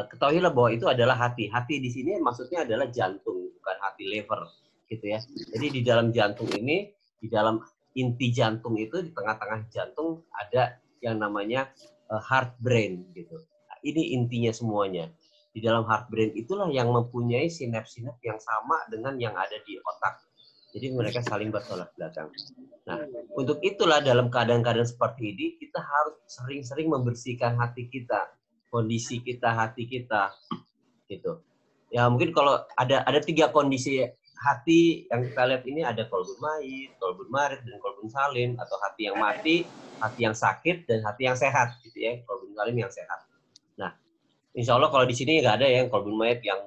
ketahuilah bahwa itu adalah hati. Hati di sini maksudnya adalah jantung, bukan hati liver, gitu ya. Jadi di dalam jantung ini, di dalam inti jantung itu, di tengah-tengah jantung ada yang namanya heart brain, gitu. Nah, ini intinya semuanya. Di dalam heart brain itulah yang mempunyai sinap-sinap yang sama dengan yang ada di otak. Jadi mereka saling bertolak belakang. Nah, untuk itulah dalam keadaan-keadaan seperti ini, kita harus sering-sering membersihkan hati kita, kondisi kita, hati kita, gitu. Ya mungkin kalau ada 3 kondisi hati yang kita lihat ini, ada qalbun mayit, qalbun marid, dan qalbun salim, atau hati yang mati, hati yang sakit, dan hati yang sehat, gitu ya, qalbun salim yang sehat. Nah, insya Allah kalau di sini nggak ada yang qalbun mayit yang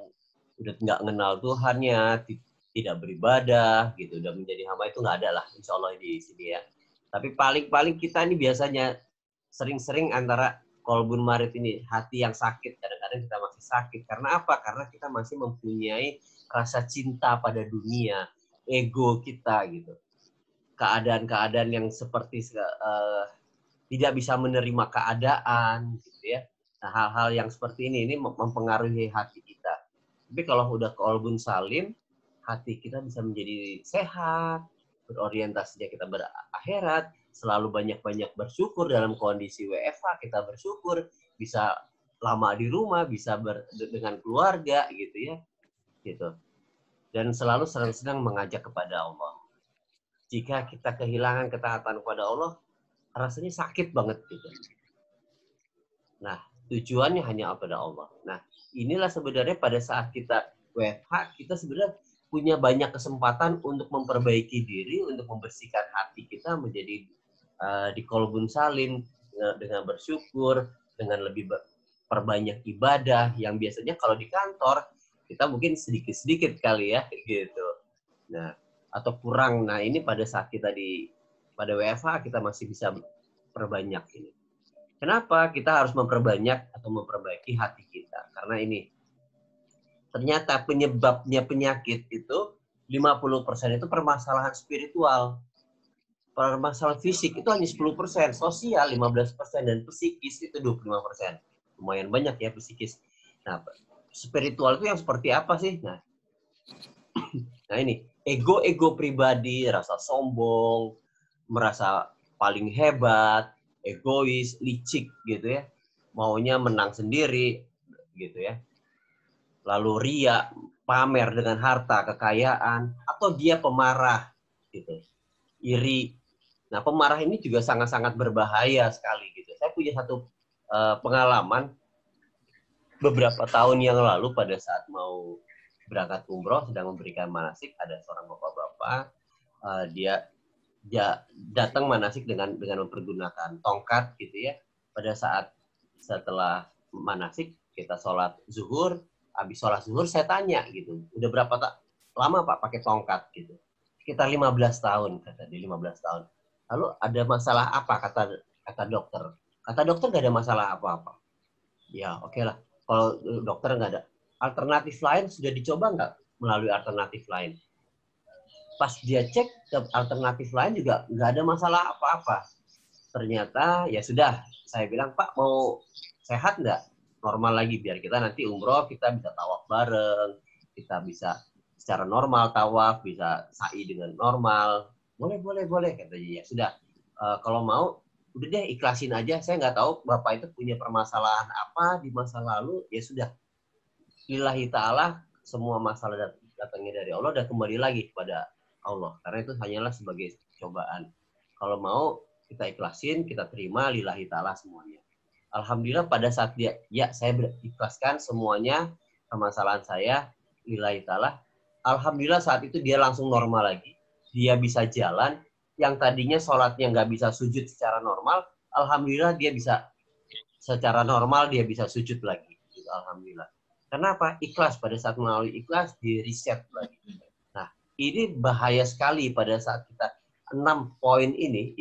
udah nggak mengenal Tuhannya, tidak beribadah, gitu, udah menjadi hamba, itu nggak ada lah, insya Allah di sini ya. Tapi paling kita ini biasanya sering-sering antara qalbun marid ini, hati yang sakit, kadang-kadang kita masih sakit. Karena apa? Karena kita masih mempunyai rasa cinta pada dunia, ego kita gitu. Keadaan-keadaan yang seperti tidak bisa menerima keadaan gitu ya. Nah, hal-hal yang seperti ini mempengaruhi hati kita. Tapi kalau udah qalbun salim, hati kita bisa menjadi sehat, berorientasinya kita berakhirat, selalu banyak-banyak bersyukur dalam kondisi WFH, kita bersyukur bisa lama di rumah, bisa dengan keluarga gitu ya. Gitu. Dan selalu senang-senang mengajak kepada Allah. Jika kita kehilangan ketaatan kepada Allah, rasanya sakit banget gitu. Nah, tujuannya hanya kepada Allah. Nah, inilah sebenarnya pada saat kita WFH, kita sebenarnya punya banyak kesempatan untuk memperbaiki diri, untuk membersihkan hati kita menjadi di qalbun salim, dengan bersyukur, dengan lebih perbanyak ibadah, yang biasanya kalau di kantor kita mungkin sedikit-sedikit kali ya gitu. Nah, atau kurang. Nah, ini pada saat kita pada WFH kita masih bisa perbanyak ini. Kenapa kita harus memperbanyak atau memperbaiki hati kita? Karena ini ternyata penyebabnya penyakit itu 50% itu permasalahan spiritual. Permasalahan fisik itu hanya 10%, sosial 15%, dan psikis itu 25%. Lumayan banyak ya psikis. Nah, spiritual itu yang seperti apa sih? Nah ini ego pribadi, rasa sombong, merasa paling hebat, egois, licik gitu ya, maunya menang sendiri gitu ya. Lalu ria, pamer dengan harta, kekayaan, atau dia pemarah gitu, iri. Nah, pemarah ini juga sangat-sangat berbahaya sekali gitu. Saya punya satu pengalaman beberapa tahun yang lalu pada saat mau berangkat umroh, sedang memberikan manasik, ada seorang bapak-bapak, dia datang manasik dengan mempergunakan tongkat gitu ya. Pada saat setelah manasik kita sholat zuhur, habis sholat zuhur saya tanya gitu, udah berapa lama Pak pakai tongkat gitu? Sekitar 15 tahun kata dia, 15 tahun. Lalu ada masalah apa kata dokter? Kata dokter nggak ada masalah apa-apa. Ya oke lah. Kalau dokter nggak ada alternatif lain, sudah dicoba nggak melalui alternatif lain? Pas dia cek ke alternatif lain juga nggak ada masalah apa-apa. Ternyata ya sudah, saya bilang Pak mau sehat nggak? Normal lagi biar kita nanti umroh kita bisa tawaf bareng, kita bisa secara normal tawaf, bisa sa'i dengan normal. Boleh katanya. Ya sudah, kalau mau udah deh ikhlasin aja. Saya nggak tahu Bapak itu punya permasalahan apa di masa lalu. Ya sudah, lillahi ta'ala, semua masalah datangnya dari Allah dan kembali lagi kepada Allah. Karena itu hanyalah sebagai cobaan. Kalau mau kita ikhlasin, kita terima lillahi ta'ala semuanya. Alhamdulillah pada saat saya berikhlaskan semuanya permasalahan saya lillahi ta'ala. Alhamdulillah saat itu dia langsung normal lagi. Dia bisa jalan. Yang tadinya sholatnya nggak bisa sujud secara normal, alhamdulillah dia bisa secara normal, dia bisa sujud lagi. Alhamdulillah. Kenapa? Ikhlas. Pada saat melalui ikhlas, di reset lagi. Nah, ini bahaya sekali pada saat kita 6 poin ini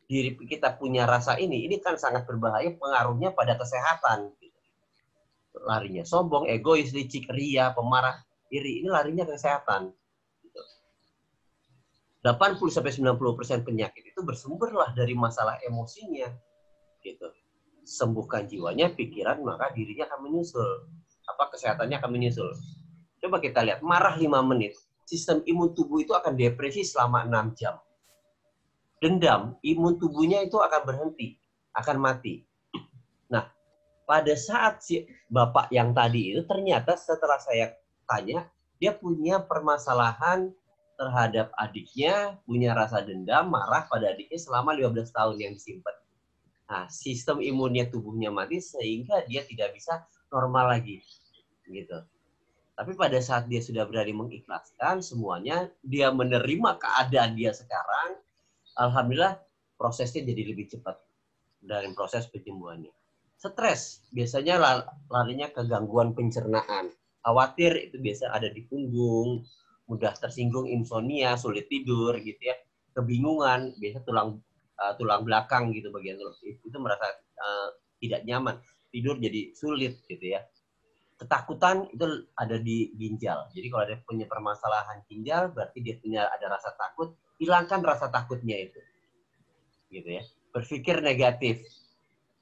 diri kita punya rasa ini kan sangat berbahaya, pengaruhnya pada kesehatan. Larinya sombong, egois, licik, ria, pemarah, iri, ini larinya ke kesehatan. 80-90% penyakit itu bersumberlah dari masalah emosinya. Gitu. Sembuhkan jiwanya, pikiran, maka dirinya akan menyusul. Kesehatannya akan menyusul. Coba kita lihat, marah 5 menit, sistem imun tubuh itu akan depresi selama 6 jam. Dendam, imun tubuhnya itu akan berhenti, akan mati. Nah, pada saat si bapak yang tadi itu ternyata setelah saya tanya, dia punya permasalahan terhadap adiknya, punya rasa dendam, marah pada adiknya selama 15 tahun yang disimpan. Nah, sistem imunnya tubuhnya mati sehingga dia tidak bisa normal lagi. Gitu. Tapi pada saat dia sudah berani mengikhlaskan semuanya, dia menerima keadaan dia sekarang, alhamdulillah prosesnya jadi lebih cepat dari proses penyembuhannya. Stres, biasanya larinya ke gangguan pencernaan. Khawatir itu biasa ada di punggung, mudah tersinggung, insomnia, sulit tidur gitu ya. Kebingungan, biasa tulang belakang gitu bagian itu merasa tidak nyaman. Tidur jadi sulit gitu ya. Ketakutan itu ada di ginjal. Jadi kalau ada punya permasalahan ginjal, berarti dia punya ada rasa takut. Hilangkan rasa takutnya itu, gitu ya. Berpikir negatif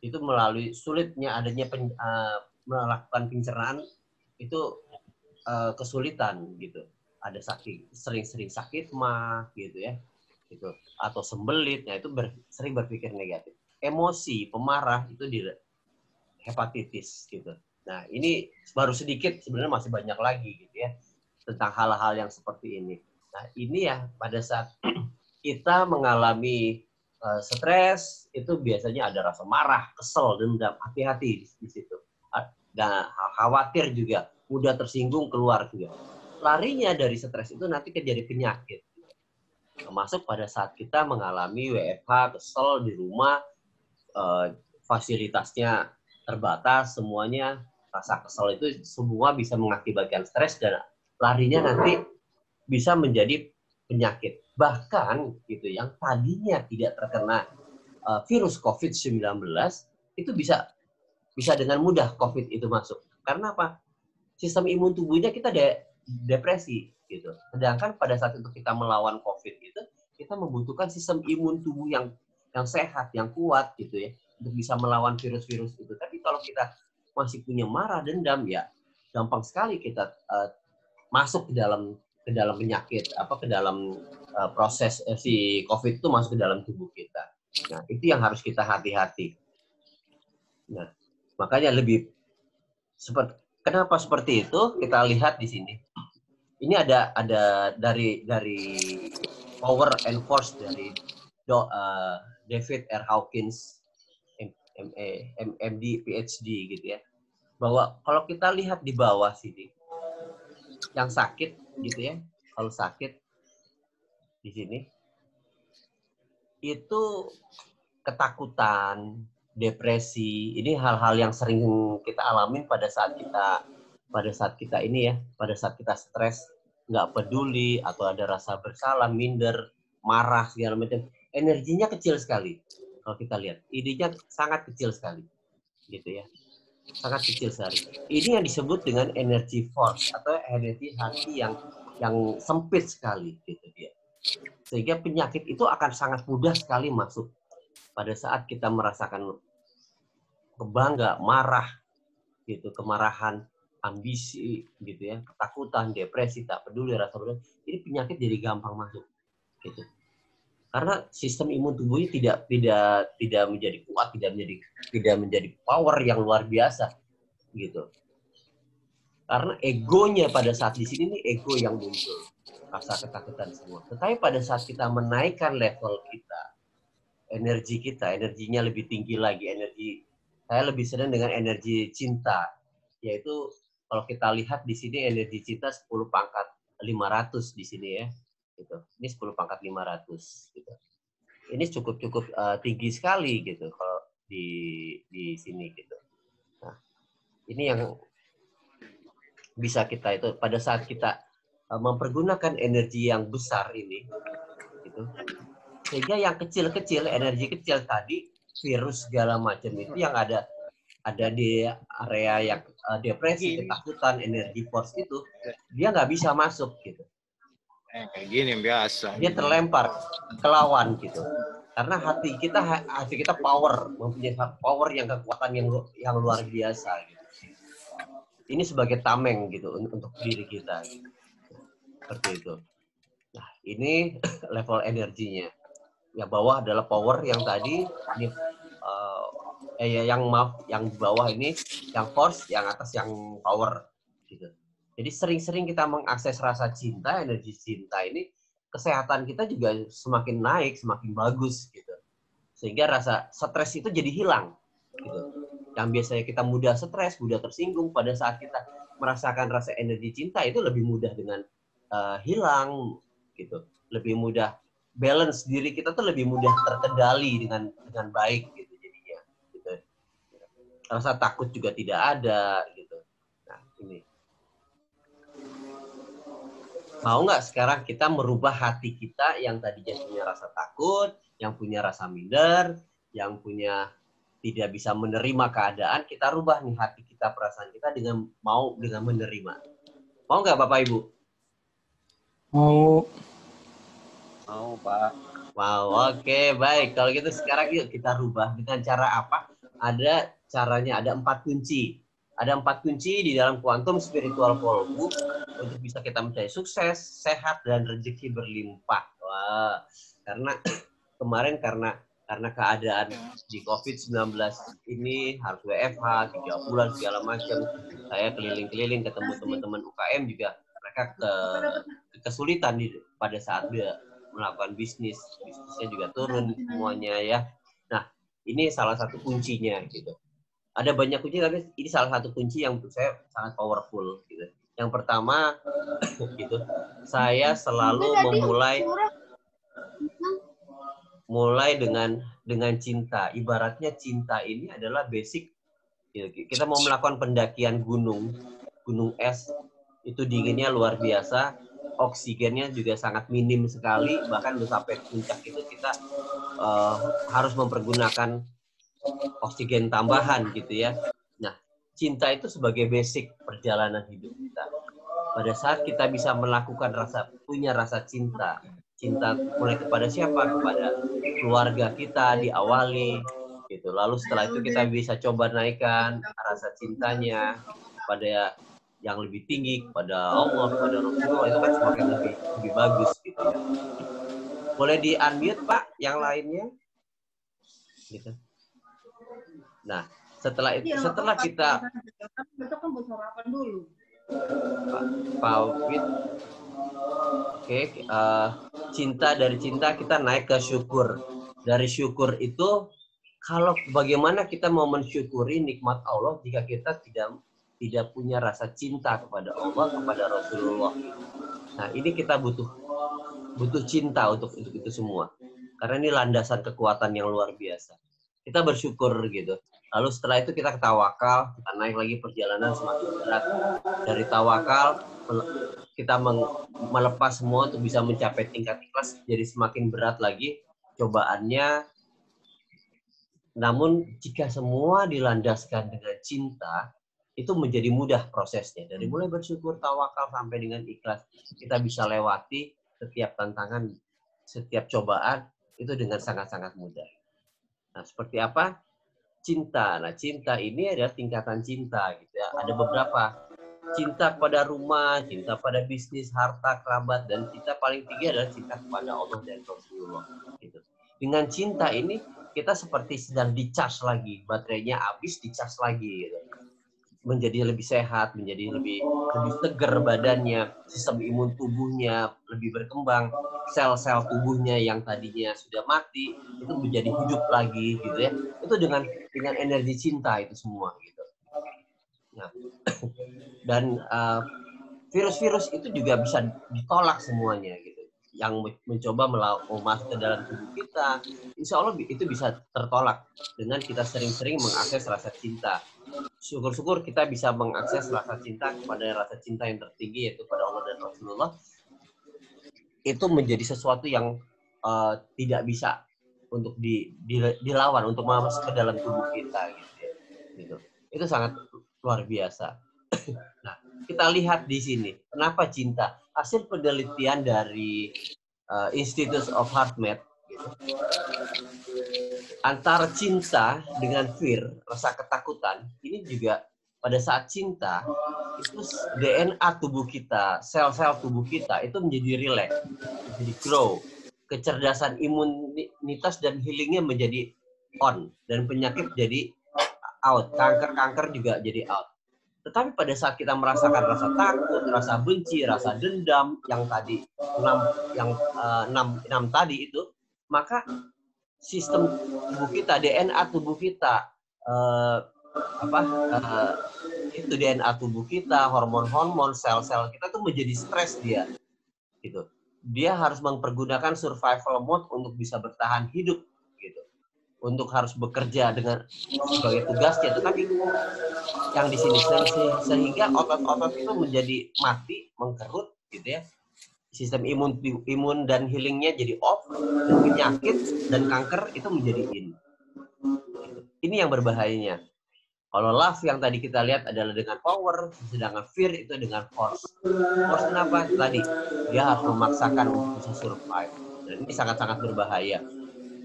itu melalui sulitnya adanya melakukan pencernaan itu kesulitan gitu. Ada sering-sering sakit mah gitu ya, gitu atau sembelit. Nah itu sering berpikir negatif. Emosi, pemarah itu di hepatitis gitu. Nah, ini baru sedikit, sebenarnya masih banyak lagi gitu ya, tentang hal-hal yang seperti ini. Nah, ini ya pada saat kita mengalami stres, itu biasanya ada rasa marah, kesel, dendam, hati-hati di situ. Dan khawatir juga, mudah tersinggung, keluar juga. Larinya dari stres itu nanti jadi penyakit. Termasuk pada saat kita mengalami WFH, kesel di rumah, fasilitasnya terbatas, semuanya, rasa kesel itu semua bisa mengakibatkan stres dan larinya nanti bisa menjadi penyakit. Bahkan gitu yang tadinya tidak terkena virus COVID-19 itu bisa dengan mudah COVID itu masuk. Karena apa? Sistem imun tubuhnya kita depresi gitu. Sedangkan pada saat itu kita melawan COVID itu kita membutuhkan sistem imun tubuh yang sehat, yang kuat gitu ya, untuk bisa melawan virus-virus itu. Tapi kalau kita masih punya marah, dendam, ya gampang sekali kita masuk ke dalam penyakit, ke dalam proses si COVID itu masuk ke dalam tubuh kita. Nah, itu yang harus kita hati-hati. Nah, makanya kenapa seperti itu? Kita lihat di sini. Ini ada dari Power and Force dari David R. Hawkins, MD, PhD gitu ya. Bahwa kalau kita lihat di bawah sini, yang sakit gitu ya, kalau sakit di sini, itu ketakutan, depresi, ini hal-hal yang sering kita alamin pada saat kita ini ya, pada saat kita stres, nggak peduli atau ada rasa bersalah, minder, marah segala macam, energinya kecil sekali. Kalau kita lihat, idenya sangat kecil sekali, gitu ya, sangat kecil sekali. Ini yang disebut dengan energy force atau energi hati yang sempit sekali, gitu dia. Sehingga penyakit itu akan sangat mudah sekali masuk pada saat kita merasakan kebangga, marah, gitu, kemarahan, ambisi, gitu ya, ketakutan, depresi, tak peduli, rasa peduli. Ini penyakit jadi gampang masuk, gitu. Karena sistem imun tubuhnya tidak menjadi kuat, tidak menjadi power yang luar biasa, gitu. Karena egonya pada saat di sini nih ego yang muncul, rasa ketakutan semua. Tetapi pada saat kita menaikkan level kita, energinya lebih tinggi lagi, saya lebih senang dengan energi cinta, yaitu kalau kita lihat di sini energi cinta 10 pangkat 500 di sini ya. Gitu. Ini 10 pangkat 500 gitu. Ini cukup tinggi sekali gitu kalau di sini gitu. Nah, ini yang bisa kita itu pada saat kita mempergunakan energi yang besar ini gitu. Sehingga yang kecil-kecil, energi kecil tadi, virus segala macam itu yang ada di area yang depresi, ketakutan, energi force itu dia nggak bisa masuk gitu. Kayak gini biasa. Dia terlempar ke lawan gitu. Karena hati kita power, mempunyai power yang kekuatan yang luar biasa gitu. Ini sebagai tameng gitu untuk diri kita. Seperti itu. Nah, ini level energinya. Yang bawah adalah power yang tadi ini yang di bawah ini yang force, yang atas yang power gitu. Jadi sering-sering kita mengakses rasa cinta, energi cinta ini, kesehatan kita juga semakin naik, semakin bagus gitu. Sehingga rasa stres itu jadi hilang gitu. Yang biasanya kita mudah stres, mudah tersinggung, pada saat kita merasakan rasa energi cinta itu lebih mudah dengan hilang gitu. Lebih mudah balance diri kita tuh lebih mudah terkendali dengan baik gitu jadinya gitu. Rasa takut juga tidak ada gitu. Nah, ini. Mau nggak sekarang kita merubah hati kita yang tadinya punya rasa takut, yang punya rasa minder, yang punya tidak bisa menerima keadaan, kita rubah nih hati kita, perasaan kita dengan menerima. Mau nggak Bapak Ibu? Mau. Mau Pak. Wow, oke, baik. Kalau gitu sekarang yuk kita rubah dengan cara apa? Ada caranya, ada 4 kunci. Ada 4 kunci di dalam Quantum Spiritual Call Book untuk bisa kita mencapai sukses, sehat, dan rezeki berlimpah. Wah, karena kemarin karena keadaan di COVID-19 ini harus WFH 3 bulan segala macam. Saya keliling-keliling ketemu teman-teman UKM juga, mereka kesulitan pada saat dia melakukan bisnisnya juga turun semuanya ya. Nah, ini salah satu kuncinya gitu. Ada banyak kunci, tapi ini salah satu kunci yang menurut saya sangat powerful gitu. Yang pertama gitu, saya selalu mulai dengan cinta. Ibaratnya cinta ini adalah basic. Kita mau melakukan pendakian gunung es, itu dinginnya luar biasa, oksigennya juga sangat minim sekali, bahkan sampai puncak itu kita harus mempergunakan oksigen tambahan gitu ya. Nah, cinta itu sebagai basic perjalanan hidup kita. Pada saat kita bisa melakukan punya rasa cinta mulai kepada siapa? Kepada keluarga kita diawali gitu. Lalu setelah itu kita bisa coba naikkan rasa cintanya pada yang lebih tinggi, kepada Allah, kepada Rasulullah, itu kan semakin lebih bagus gitu ya. Boleh di-unmute Pak yang lainnya? Gitu. Nah, setelah kita Pak Wid, oke, dari cinta kita naik ke syukur. Dari syukur itu, kalau bagaimana kita mau mensyukuri nikmat Allah jika kita tidak punya rasa cinta kepada Allah, kepada Rasulullah. Nah, ini kita butuh cinta untuk itu semua. Karena ini landasan kekuatan yang luar biasa. Kita bersyukur gitu. Lalu setelah itu kita tawakal, kita naik lagi perjalanan semakin berat. Dari tawakal kita melepas semua untuk bisa mencapai tingkat ikhlas, jadi semakin berat lagi cobaannya. Namun jika semua dilandaskan dengan cinta, itu menjadi mudah prosesnya. Dari mulai bersyukur, tawakal sampai dengan ikhlas, kita bisa lewati setiap tantangan, setiap cobaan itu dengan sangat-sangat mudah. Nah, seperti apa? Cinta. Nah, cinta ini adalah tingkatan cinta gitu ya. Ada beberapa. Cinta kepada rumah, cinta pada bisnis, harta, kerabat, dan cinta paling tinggi adalah cinta kepada Allah dan Rasulullah gitu. Dengan cinta ini kita seperti sedang di-charge lagi, baterainya habis, di-charge lagi gitu. Menjadi lebih sehat, menjadi lebih seger badannya, sistem imun tubuhnya lebih berkembang, sel-sel tubuhnya yang tadinya sudah mati itu menjadi hidup lagi gitu ya. Itu dengan energi cinta itu semua gitu. Nah, dan virus-virus itu juga bisa ditolak semuanya gitu. Yang mencoba masuk ke dalam tubuh kita, insya Allah itu bisa tertolak dengan kita sering-sering mengakses rasa cinta. Syukur-syukur kita bisa mengakses rasa cinta kepada rasa cinta yang tertinggi, yaitu pada Allah dan Rasulullah. Itu menjadi sesuatu yang tidak bisa untuk dilawan, untuk masuk ke dalam tubuh kita gitu. Itu sangat luar biasa. Nah, kita lihat di sini kenapa cinta. Hasil penelitian dari Institute of HeartMath gitu. Antara cinta dengan fear, rasa ketakutan, ini juga pada saat cinta, itu DNA tubuh kita, sel-sel tubuh kita itu menjadi relax, menjadi grow. Kecerdasan imunitas dan healingnya menjadi on, dan penyakit jadi out, kanker juga jadi out. Tetapi pada saat kita merasakan rasa takut, rasa benci, rasa dendam yang tadi 6 tadi itu, maka sistem tubuh kita, DNA tubuh kita, itu DNA tubuh kita, hormon-hormon, sel-sel kita tuh menjadi stres dia, gitu. Dia harus mempergunakan survival mode untuk bisa bertahan hidup, gitu. Untuk harus bekerja dengan sebagai tugasnya, tetapi yang di sini sehingga otot-otot itu menjadi mati, mengkerut, gitu ya. Sistem imun dan healingnya jadi off, dan penyakit dan kanker itu menjadi in. Ini yang berbahayanya. Kalau love yang tadi kita lihat adalah dengan power, sedangkan fear itu dengan force. Force kenapa? Tadi dia harus memaksakan untuk bisa survive, dan ini sangat-sangat berbahaya.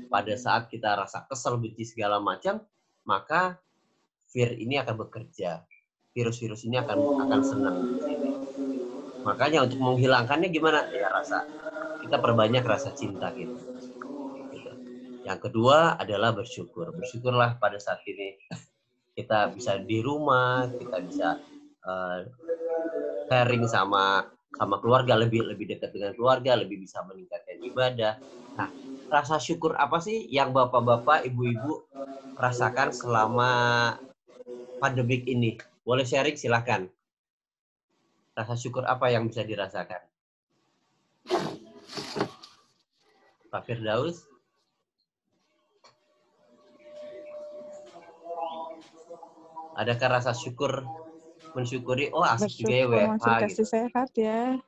Pada saat kita rasa kesel, benci segala macam, maka fear ini akan bekerja. Virus-virus ini akan senang. Makanya untuk menghilangkannya gimana? Ya kita perbanyak rasa cinta gitu. Yang kedua adalah bersyukur. Bersyukurlah pada saat ini kita bisa di rumah, kita bisa sharing sama keluarga, lebih dekat dengan keluarga, lebih bisa meningkatkan ibadah. Nah, rasa syukur apa sih yang bapak-bapak, ibu-ibu rasakan selama pandemik ini? Boleh sharing, silahkan. Rasa syukur apa yang bisa dirasakan? Pak Firdaus? Adakah rasa syukur, mensyukuri, oh asik juga ya WFH dikasih gitu. Sehat ya.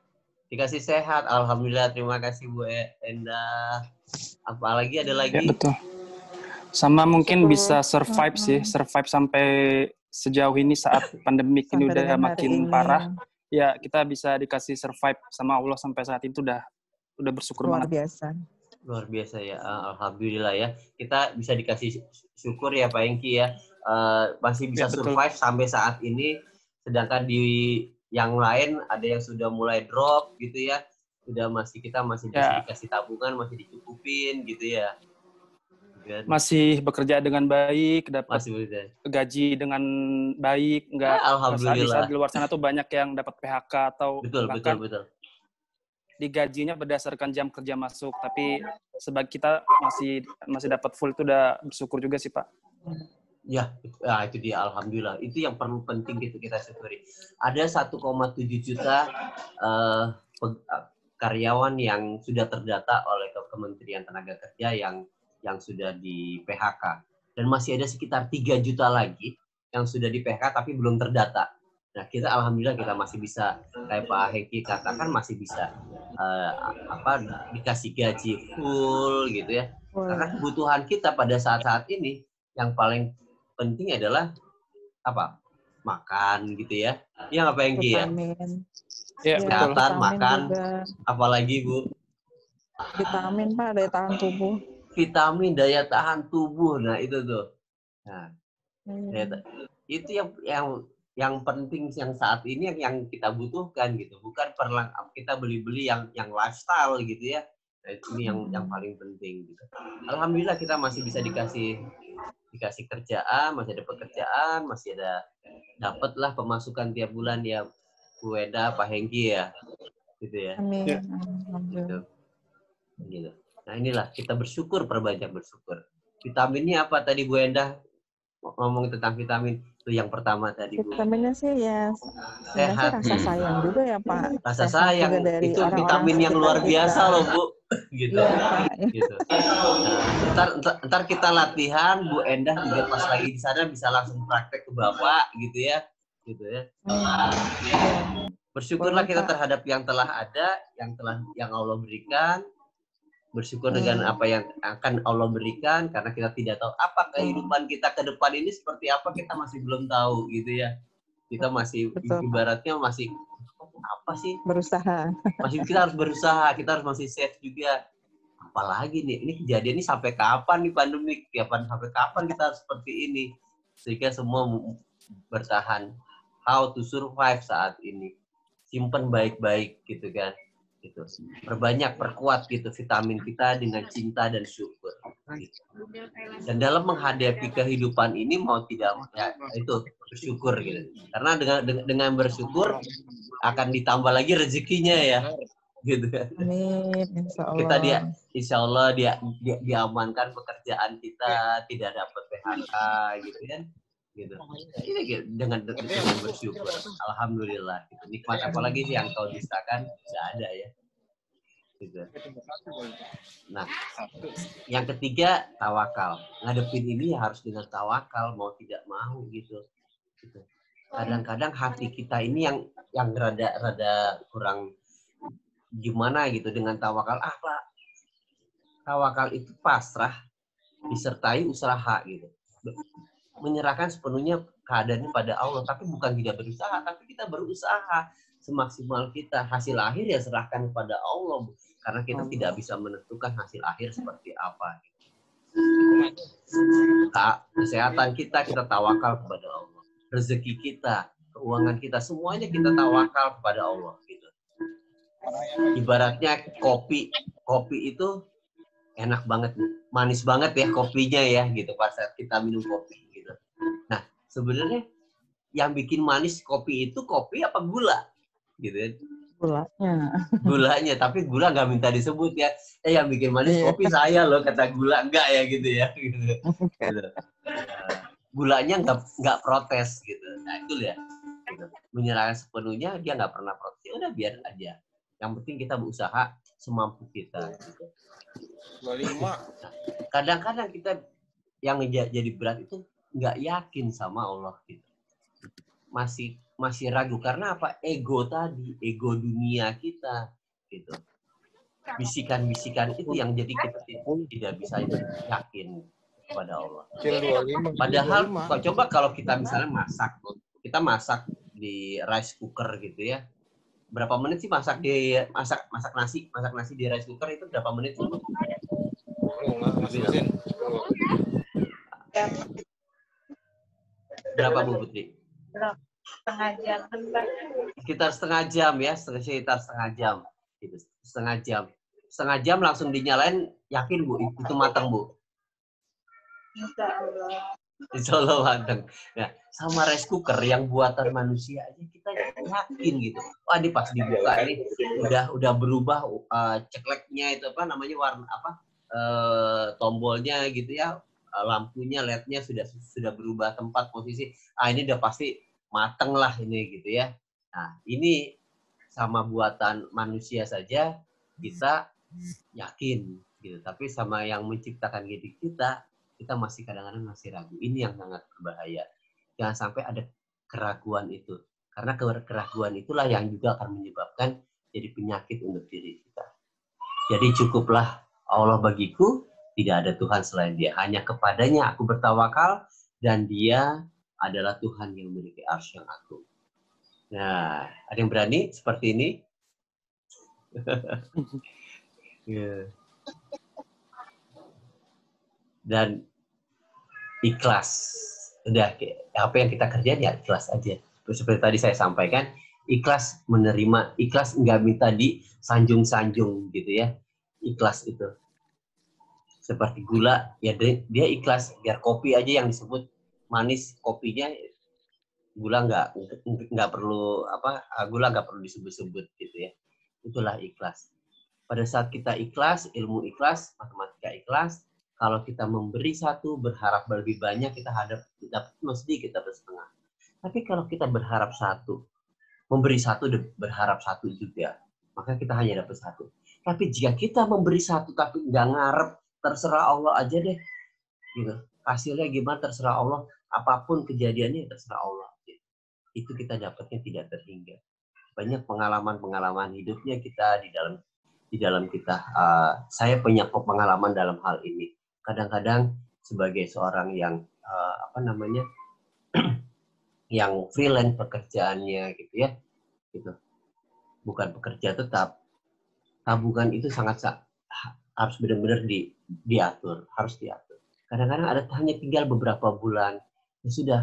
Dikasih sehat, alhamdulillah, terima kasih Bu Endah. Apalagi ada lagi? Ya, betul. Sama mungkin bisa survive sih, survive sampai sejauh ini saat pandemik ini udah makin parah. Ya, kita bisa dikasih survive sama Allah sampai saat itu udah bersyukur luar banget. Biasa. Luar biasa ya, alhamdulillah ya. Kita bisa dikasih syukur ya Pak Engki ya. Masih bisa survive sampai saat ini, sedangkan di yang lain ada yang sudah mulai drop gitu ya, kita masih bisa dikasih tabungan, masih dicukupin gitu ya. Masih bekerja dengan baik, dapat gaji dengan baik, nggak alhamdulillah. Saat di luar sana tuh banyak yang dapat PHK atau bahkan digajinya berdasarkan jam kerja masuk, tapi sebagai kita masih dapat full, itu udah bersyukur juga sih Pak. Ya, itu dia, alhamdulillah. Itu yang perlu penting gitu kita syukuri. Ada 1,7 juta karyawan yang sudah terdata oleh Kementerian Tenaga Kerja yang sudah di PHK. Dan masih ada sekitar 3 juta lagi yang sudah di PHK tapi belum terdata. Nah, kita alhamdulillah kita masih bisa, kayak Pak Hengki katakan, masih bisa dikasih gaji full gitu ya. Karena kebutuhan kita pada saat-saat ini yang paling penting adalah apa? Makan gitu ya. Iya nggak Pak Hengki ya? Ya, kesehatan, makan, juga. Apalagi Bu? Vitamin Pak, daya tahan tubuh. Vitamin, daya tahan tubuh. Nah, itu tuh. Nah, itu yang penting yang saat ini yang kita butuhkan gitu. Bukan kita beli-beli yang lifestyle gitu ya. Nah, ini yang paling penting gitu. Alhamdulillah kita masih bisa dikasih kerjaan, masih ada pekerjaan, masih ada dapatlah pemasukan tiap bulan ya Bu Eda, Pak Hengki ya. Gitu ya. Amin. Gitu. Nah, inilah kita bersyukur, perbanyak bersyukur. Vitaminnya apa tadi Bu Endah ngomong tentang vitamin? Itu yang pertama tadi Bu. Vitaminnya sih ya sehat. Rasa sayang juga ya Pak. Rasa sayang itu vitamin yang luar biasa loh Bu. Gitu. Ya, gitu. Nah, ntar kita latihan Bu Endah juga pas lagi di sana bisa langsung praktek ke Bapak gitu ya. Gitu ya. Bersyukurlah kita terhadap yang telah ada, yang Allah berikan. Bersyukur dengan apa yang akan Allah berikan, karena kita tidak tahu apa kehidupan kita ke depan ini seperti apa, kita masih belum tahu gitu ya. Kita masih ibaratnya masih apa sih? Berusaha. Kita harus berusaha, kita harus masih safe juga. Apalagi nih, ini kejadian ini sampai kapan nih pandemik? Sampai kapan kita harus seperti ini? Sehingga semua bertahan. How to survive saat ini. Simpen baik-baik gitu kan. Gitu. Perbanyak, perkuat gitu vitamin kita dengan cinta dan syukur. Dan dalam menghadapi kehidupan ini mau tidak ya itu bersyukur gitu. Karena dengan bersyukur akan ditambah lagi rezekinya ya. Gitu. Amin, Kita insya Allah diamankan pekerjaan kita, tidak dapat PHK gitu kan. Gitu. Ini dengan bersyukur. Alhamdulillah. Gitu. Nikmat apalagi sih yang kau dustakan? Tidak ada ya. Gitu. Nah, yang ketiga tawakal. Ngadepin ini harus dengan tawakal, mau tidak mau gitu. Kadang-kadang hati kita ini yang rada kurang gimana gitu dengan tawakal. Pak, tawakal itu pasrah disertai usaha gitu. Menyerahkan sepenuhnya keadaannya pada Allah, tapi bukan tidak berusaha, tapi kita berusaha semaksimal kita. Hasil akhir ya serahkan kepada Allah, karena kita tidak bisa menentukan hasil akhir seperti apa. Kesehatan kita tawakal kepada Allah. Rezeki kita, keuangan kita, semuanya kita tawakal kepada Allah. Gitu. Ibaratnya kopi itu enak banget, manis banget ya kopinya ya, gitu pas kita minum kopi. Gitu. Nah sebenarnya yang bikin manis kopi itu kopi apa gula? Gitu. Gulanya, tapi gula nggak minta disebut ya. Yang bikin manis kopi saya loh, kata gula enggak ya gitu ya. Gitu. Gulanya nggak protes gitu. Nah itu ya. Gitu. Menyerahkan sepenuhnya, dia nggak pernah protes. Ya udah biar aja. Yang penting kita berusaha semampu kita. Gitu. Kadang-kadang kita yang jadi berat itu nggak yakin sama Allah gitu. Masih ragu karena apa? Ego tadi, ego dunia kita gitu. Bisikan-bisikan itu yang jadi kita tidak bisa yakin kepada Allah. Padahal coba kalau kita misalnya masak di rice cooker gitu ya. Berapa menit sih masak nasi di rice cooker itu berapa menit sih? Berapa Bu Putri? Setengah jam. Sekitar setengah jam ya, sekitar setengah jam. Gitu. Setengah jam langsung dinyalain, yakin Bu itu matang Bu? Insya Allah. Insya Allah matang. Nah, sama rice cooker yang buatan manusia aja kita yakin gitu. Wah, ini pas dibuka ini udah berubah cekleknya itu apa namanya warna apa tombolnya gitu ya, lampunya LED-nya sudah berubah tempat posisi. Ini udah pasti mateng lah ini gitu ya. Nah, ini sama buatan manusia saja kita yakin gitu. Tapi sama yang menciptakan diri kita masih kadang-kadang masih ragu. Ini yang sangat berbahaya. Jangan sampai ada keraguan itu. Karena keraguan itulah yang juga akan menyebabkan jadi penyakit untuk diri kita. Jadi cukuplah Allah bagiku, tidak ada Tuhan selain Dia. Hanya kepadanya aku bertawakal dan Dia adalah Tuhan yang memiliki arsy yang agung. Nah, ada yang berani seperti ini? Yeah. Dan ikhlas. Udah, apa yang kita kerjain ya ikhlas aja. Seperti tadi saya sampaikan, ikhlas menerima, ikhlas nggak minta disanjung-sanjung gitu ya. Ikhlas itu. Seperti gula, ya dia ikhlas. Biar kopi aja yang disebut manis, kopinya gula nggak perlu gula nggak perlu disebut-sebut gitu ya. Itulah ikhlas. Pada saat kita ikhlas, ilmu ikhlas, matematika ikhlas, kalau kita memberi satu, berharap lebih banyak, kita dapat sedikit, dapat setengah. Tapi kalau kita berharap satu, memberi satu, berharap satu juga, maka kita hanya dapat satu. Tapi jika kita memberi satu, tapi nggak ngarep, terserah Allah aja deh. Gitu. Hasilnya gimana, terserah Allah. Apapun kejadiannya, terserah Allah. Itu kita dapatnya tidak terhingga. Banyak pengalaman-pengalaman hidupnya kita di dalam kita. Saya punya pengalaman dalam hal ini. Kadang-kadang sebagai seorang yang yang freelance pekerjaannya gitu ya, gitu. Bukan pekerja tetap. Tabungan itu harus benar-benar diatur, harus diatur. Kadang-kadang hanya tinggal beberapa bulan, ya sudah,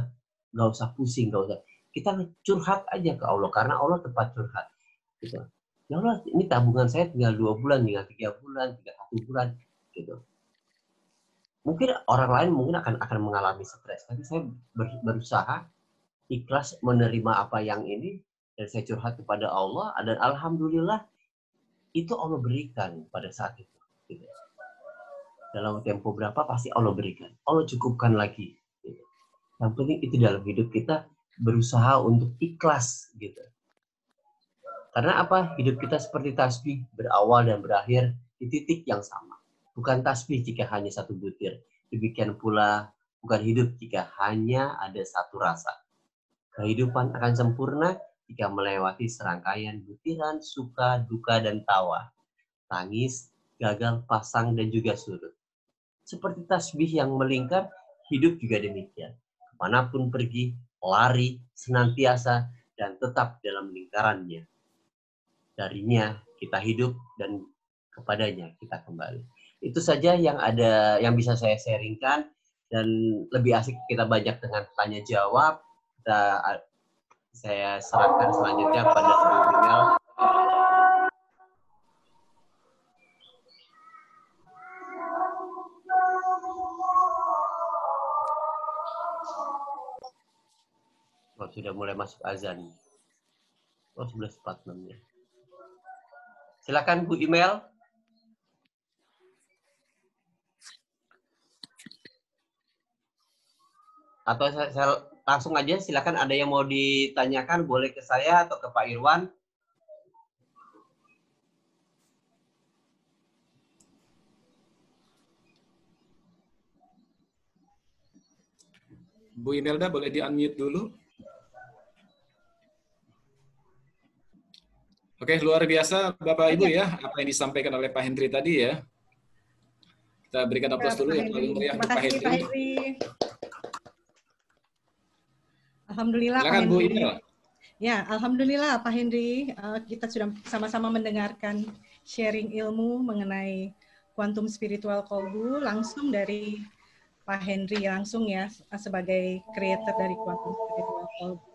nggak usah pusing, nggak usah. Kita curhat aja ke Allah, karena Allah tempat curhat. Gitu. Ya Allah, ini tabungan saya tinggal 2 bulan, tinggal 3 bulan, tinggal 1 bulan, gitu. mungkin orang lain mungkin akan mengalami stres, tapi saya berusaha ikhlas menerima apa yang ini, dan saya curhat kepada Allah, dan alhamdulillah itu Allah berikan pada saat itu. Gitu. Dalam tempo berapa pasti Allah berikan, Allah cukupkan lagi. Gitu. Yang penting itu dalam hidup kita berusaha untuk ikhlas, gitu. Karena apa? Hidup kita seperti tasbih, berawal dan berakhir di titik yang sama. Bukan tasbih jika hanya satu butir. Demikian pula bukan hidup jika hanya ada satu rasa. Kehidupan akan sempurna jika melewati serangkaian butiran suka, duka, dan tawa. Tangis, gagal, pasang, dan juga surut. Seperti tasbih yang melingkar, hidup juga demikian. Kemanapun pergi, lari, senantiasa, dan tetap dalam lingkarannya. Darinya kita hidup dan kepadanya kita kembali. Itu saja yang bisa saya sharingkan, dan lebih asik kita banyak dengan tanya jawab. Saya serahkan selanjutnya pada Bu Imel. Oh, sudah mulai masuk azan. Oh, 11.46 ya. Silakan Bu Imel. Atau saya langsung aja, silakan, ada yang mau ditanyakan boleh ke saya atau ke Pak Irwan. Bu Imelda boleh di-unmute dulu. Oke, luar biasa Bapak Ibu ya, apa yang disampaikan oleh Pak Hendri tadi ya. Kita berikan aplaus dulu yang paling meriah untuk Pak Hendri. Alhamdulillah Silakan, Pak Bu Hendri. Imel. Ya, alhamdulillah Pak Hendri, kita sudah sama-sama mendengarkan sharing ilmu mengenai kuantum spiritual kolbu langsung dari Pak Hendri langsung ya, sebagai creator dari kuantum spiritual kolbu.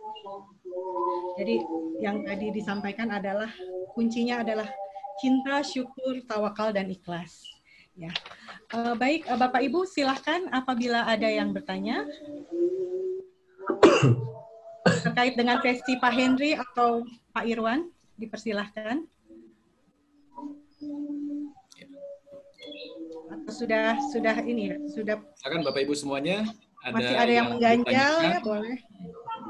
Jadi yang tadi disampaikan adalah kuncinya adalah cinta, syukur, tawakal, dan ikhlas. Ya, baik Bapak Ibu silahkan apabila ada yang bertanya terkait dengan sesi Pak Hendri atau Pak Irwan, dipersilahkan. Atau sudah ini ya, sudah. Silakan Bapak Ibu semuanya. Masih ada yang mengganjal ya, boleh.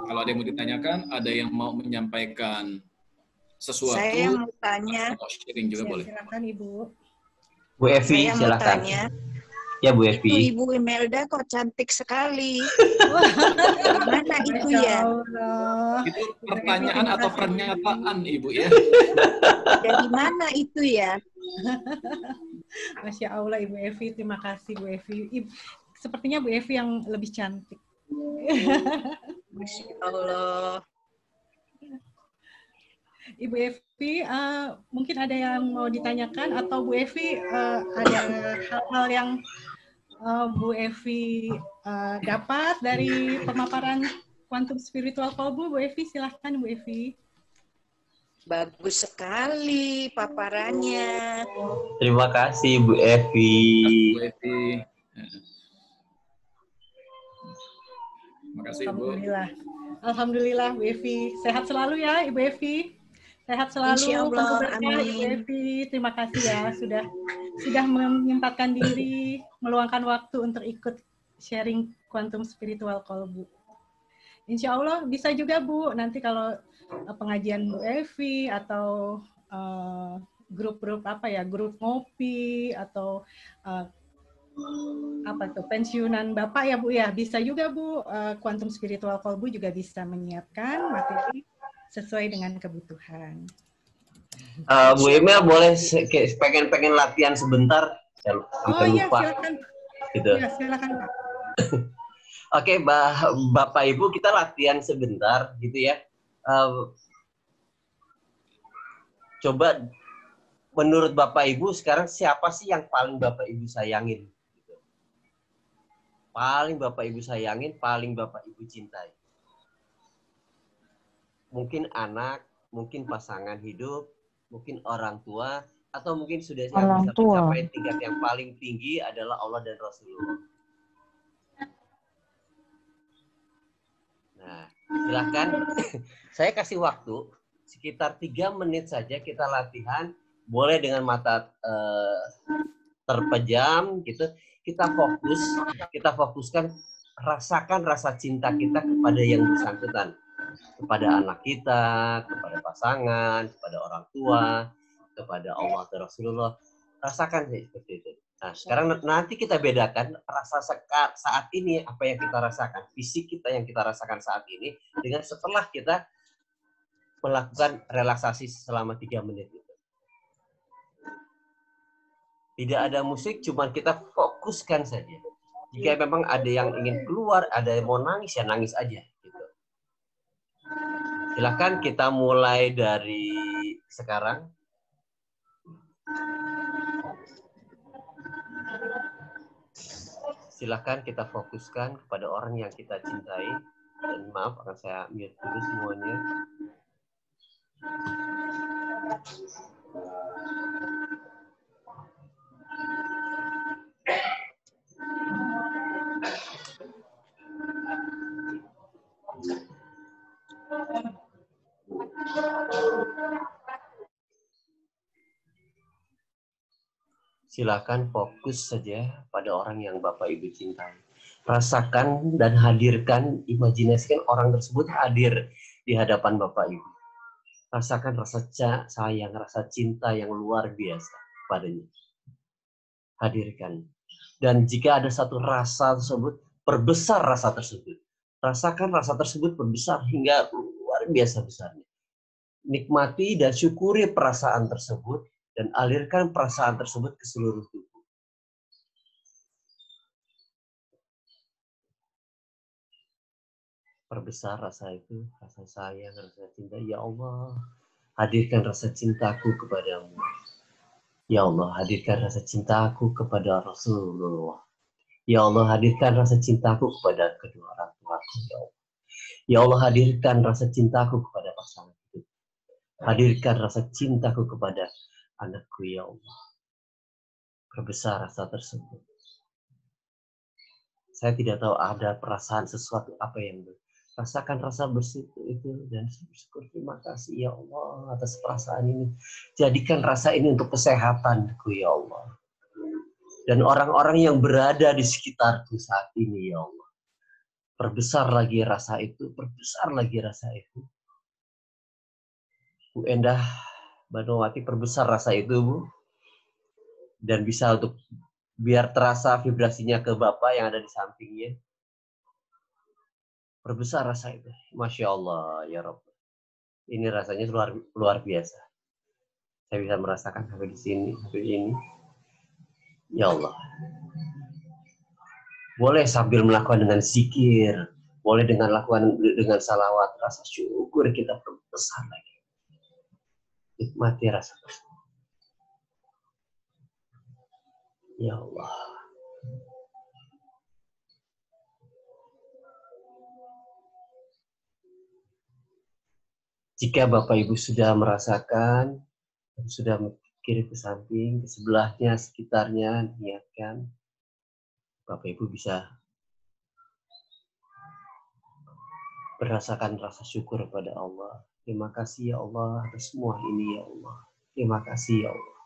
Kalau ada yang mau ditanyakan, ada yang mau menyampaikan sesuatu. Saya mau tanya. Sharing juga boleh. Silakan Ibu. Bu Evi, silakan. Ya Bu Evi. Itu Ibu Imelda kok cantik sekali. Mana itu ya? Itu pertanyaan atau pernyataan Ibu ya? Dari mana itu ya? Masya Allah Ibu Evi, terima kasih Bu Evi. Sepertinya Bu Evi yang lebih cantik. Masya Allah. Ibu Evi, mungkin ada yang mau ditanyakan atau Bu Evi ada hal-hal yang Bu Evi dapat dari pemaparan kuantum spiritual kolbu? Bu Evi, silahkan Bu Evi. Bagus sekali paparannya. Terima kasih Bu Evi. Bu Evi. Terima kasih Bu. Alhamdulillah. Alhamdulillah Bu Evi. Sehat selalu ya Ibu Evi. Sehat selalu. Insyaallah, amin. Ibu Evi, terima kasih ya sudah menyempatkan diri, meluangkan waktu untuk ikut sharing kuantum spiritual kolbu. Insya Allah bisa juga Bu, nanti kalau pengajian Bu Evi atau grup-grup apa ya, grup ngopi atau apa tuh pensiunan Bapak ya Bu ya, bisa juga Bu, kuantum spiritual kolbu juga bisa menyiapkan materi sesuai dengan kebutuhan. Bu Emel boleh pengen latihan sebentar, sampai lupa. Silakan. Gitu. Ya, silakan Pak. Oke, Bapak Ibu kita latihan sebentar, gitu ya. Coba menurut Bapak Ibu sekarang siapa sih yang paling Bapak Ibu sayangin? Gitu. Paling Bapak Ibu sayangin, paling Bapak Ibu cintai. Mungkin anak, mungkin pasangan hidup, mungkin orang tua, atau mungkin sudah bisa mencapai tingkat yang paling tinggi adalah Allah dan Rasulullah. Nah, silakan. Saya kasih waktu sekitar 3 menit saja kita latihan. Boleh dengan mata terpejam gitu. Kita fokuskan, rasakan rasa cinta kita kepada yang bersangkutan, kepada anak kita, kepada pasangan, kepada orang tua, kepada Allah dan Rasulullah. Rasakan seperti itu. Nah, sekarang nanti kita bedakan rasa saat ini apa yang kita rasakan, fisik kita yang kita rasakan saat ini dengan setelah kita melakukan relaksasi selama 3 menit itu. Tidak ada musik, cuma kita fokuskan saja. Jika memang ada yang ingin keluar, ada yang mau nangis, ya nangis aja. Gitu. Silakan kita mulai dari sekarang. Silakan kita fokuskan kepada orang yang kita cintai. Dan maaf, akan saya mute dulu semuanya. Silakan fokus saja pada orang yang Bapak Ibu cintai. Rasakan dan hadirkan, imajinasikan orang tersebut hadir di hadapan Bapak Ibu. Rasakan rasa sayang, rasa cinta yang luar biasa padanya. Hadirkan. Dan jika ada satu rasa tersebut, perbesar rasa tersebut. Rasakan rasa tersebut berbesar hingga luar biasa besarnya. Nikmati dan syukuri perasaan tersebut dan alirkan perasaan tersebut ke seluruh tubuh. Perbesar rasa itu, rasa sayang, rasa cinta. Ya Allah, hadirkan rasa cintaku kepadamu. Ya Allah, hadirkan rasa cintaku kepada Rasulullah. Ya Allah, hadirkan rasa cintaku kepada kedua orang tuaku. Ya Allah. Ya Allah, hadirkan rasa cintaku kepada pasangan hidup. Hadirkan rasa cintaku kepada anakku, ya Allah. Perbesar rasa tersebut. Saya tidak tahu ada perasaan sesuatu apa yang rasakan rasa bersih itu dan bersyukur, terima kasih ya Allah atas perasaan ini. Jadikan rasa ini untuk kesehatanku ya Allah. Dan orang-orang yang berada di sekitarku saat ini ya Allah. Perbesar lagi rasa itu, perbesar lagi rasa itu. Bu Endah Banowati, perbesar rasa itu Bu. Dan bisa untuk biar terasa vibrasinya ke Bapak yang ada di sampingnya. Perbesar rasa itu. Masya Allah ya Rabb. Ini rasanya luar biasa. Saya bisa merasakan sampai di sini, sampai ini. Ya Allah. Boleh sambil melakukan dengan zikir, boleh dengan lakukan dengan salawat, rasa syukur kita perbesar lagi. Nikmati rasa tersebut. Ya Allah. Jika Bapak Ibu sudah merasakan, sudah kiri ke samping, ke sebelahnya, sekitarnya, niatkan, Bapak Ibu bisa merasakan rasa syukur kepada Allah. Terima kasih ya Allah atas semua ini ya Allah. Terima kasih ya Allah.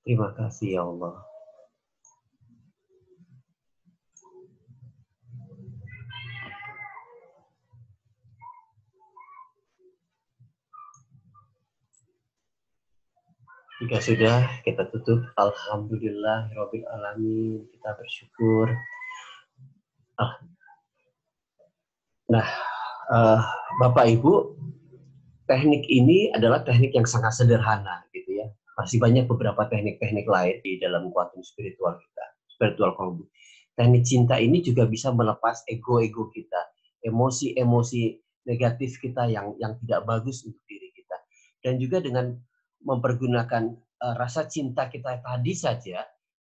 Terima kasih ya Allah. Jika sudah, kita tutup. Alhamdulillahirabbil alamin. Kita bersyukur. Nah, Bapak Ibu, teknik ini adalah teknik yang sangat sederhana, gitu ya. Masih banyak beberapa teknik-teknik lain di dalam kuantum spiritual kita, spiritual kolbu. Teknik cinta ini juga bisa melepas ego-ego kita, emosi-emosi negatif kita yang tidak bagus untuk diri kita. Dan juga dengan mempergunakan rasa cinta kita tadi saja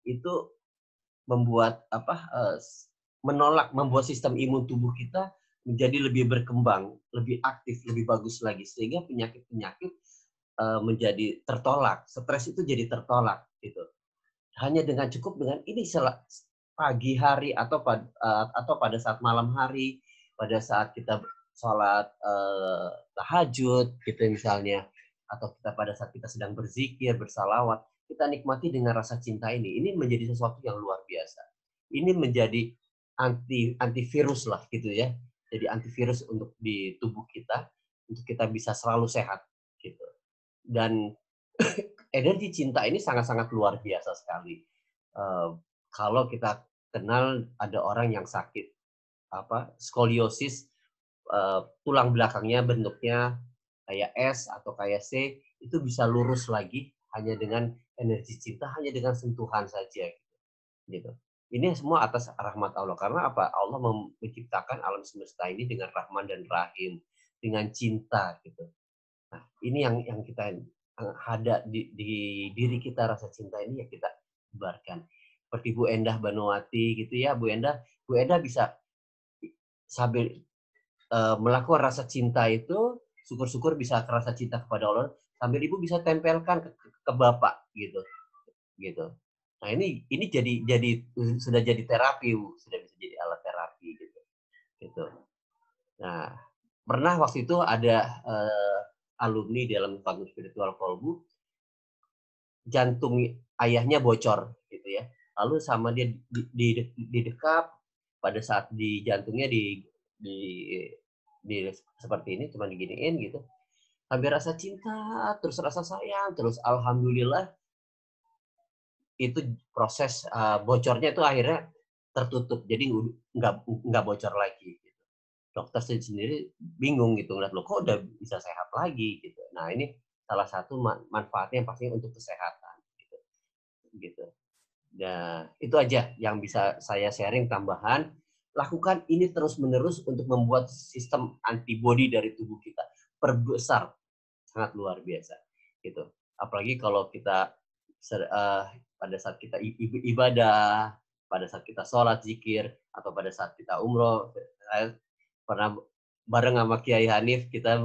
itu membuat membuat sistem imun tubuh kita menjadi lebih berkembang, lebih aktif, lebih bagus lagi sehingga penyakit-penyakit menjadi tertolak, stres itu jadi tertolak gitu. hanya dengan cukup dengan ini pagi hari atau pada saat malam hari, pada saat kita sholat tahajud gitu misalnya, atau kita pada saat kita sedang berzikir, bersalawat, kita nikmati dengan rasa cinta ini. Ini menjadi sesuatu yang luar biasa. Ini menjadi antivirus lah gitu ya. Jadi antivirus untuk di tubuh kita, untuk kita bisa selalu sehat gitu. Dan energi cinta ini sangat-sangat luar biasa sekali. Kalau kita kenal ada orang yang sakit skoliosis, tulang belakangnya bentuknya kayak S atau kayak C, itu bisa lurus lagi hanya dengan energi cinta, hanya dengan sentuhan saja gitu. Ini semua atas rahmat Allah. Karena apa? Allah menciptakan alam semesta ini dengan Rahman dan Rahim, dengan cinta gitu. Nah, ini yang kita ada di diri kita, rasa cinta ini ya kita sebarkan. Seperti Bu Endah Banowati gitu ya, Bu Endah bisa sambil melakukan rasa cinta itu, syukur-syukur bisa rasa cinta kepada Allah, sambil Ibu bisa tempelkan ke Bapak gitu. Nah, ini sudah jadi terapi, Bu. Sudah bisa jadi alat terapi gitu. Nah, pernah waktu itu ada alumni dalam Quantum Spiritual Kolbu, jantung ayahnya bocor gitu ya. Lalu sama dia didekap, pada saat di jantungnya di seperti ini, cuma diginiin gitu. Sambil rasa cinta, terus rasa sayang, terus alhamdulillah itu proses bocornya itu akhirnya tertutup, jadi nggak bocor lagi. Gitu. Dokter sendiri bingung gitu, ngeliat lo kok udah bisa sehat lagi gitu. Nah ini salah satu manfaatnya yang pastinya untuk kesehatan gitu. Nah itu aja yang bisa saya sharing tambahan. Lakukan ini terus-menerus untuk membuat sistem antibodi dari tubuh kita perbesar, sangat luar biasa gitu. Apalagi kalau kita pada saat kita ibadah, pada saat kita sholat, zikir, atau pada saat kita umroh. Saya pernah bareng sama Kiai Hanif, kita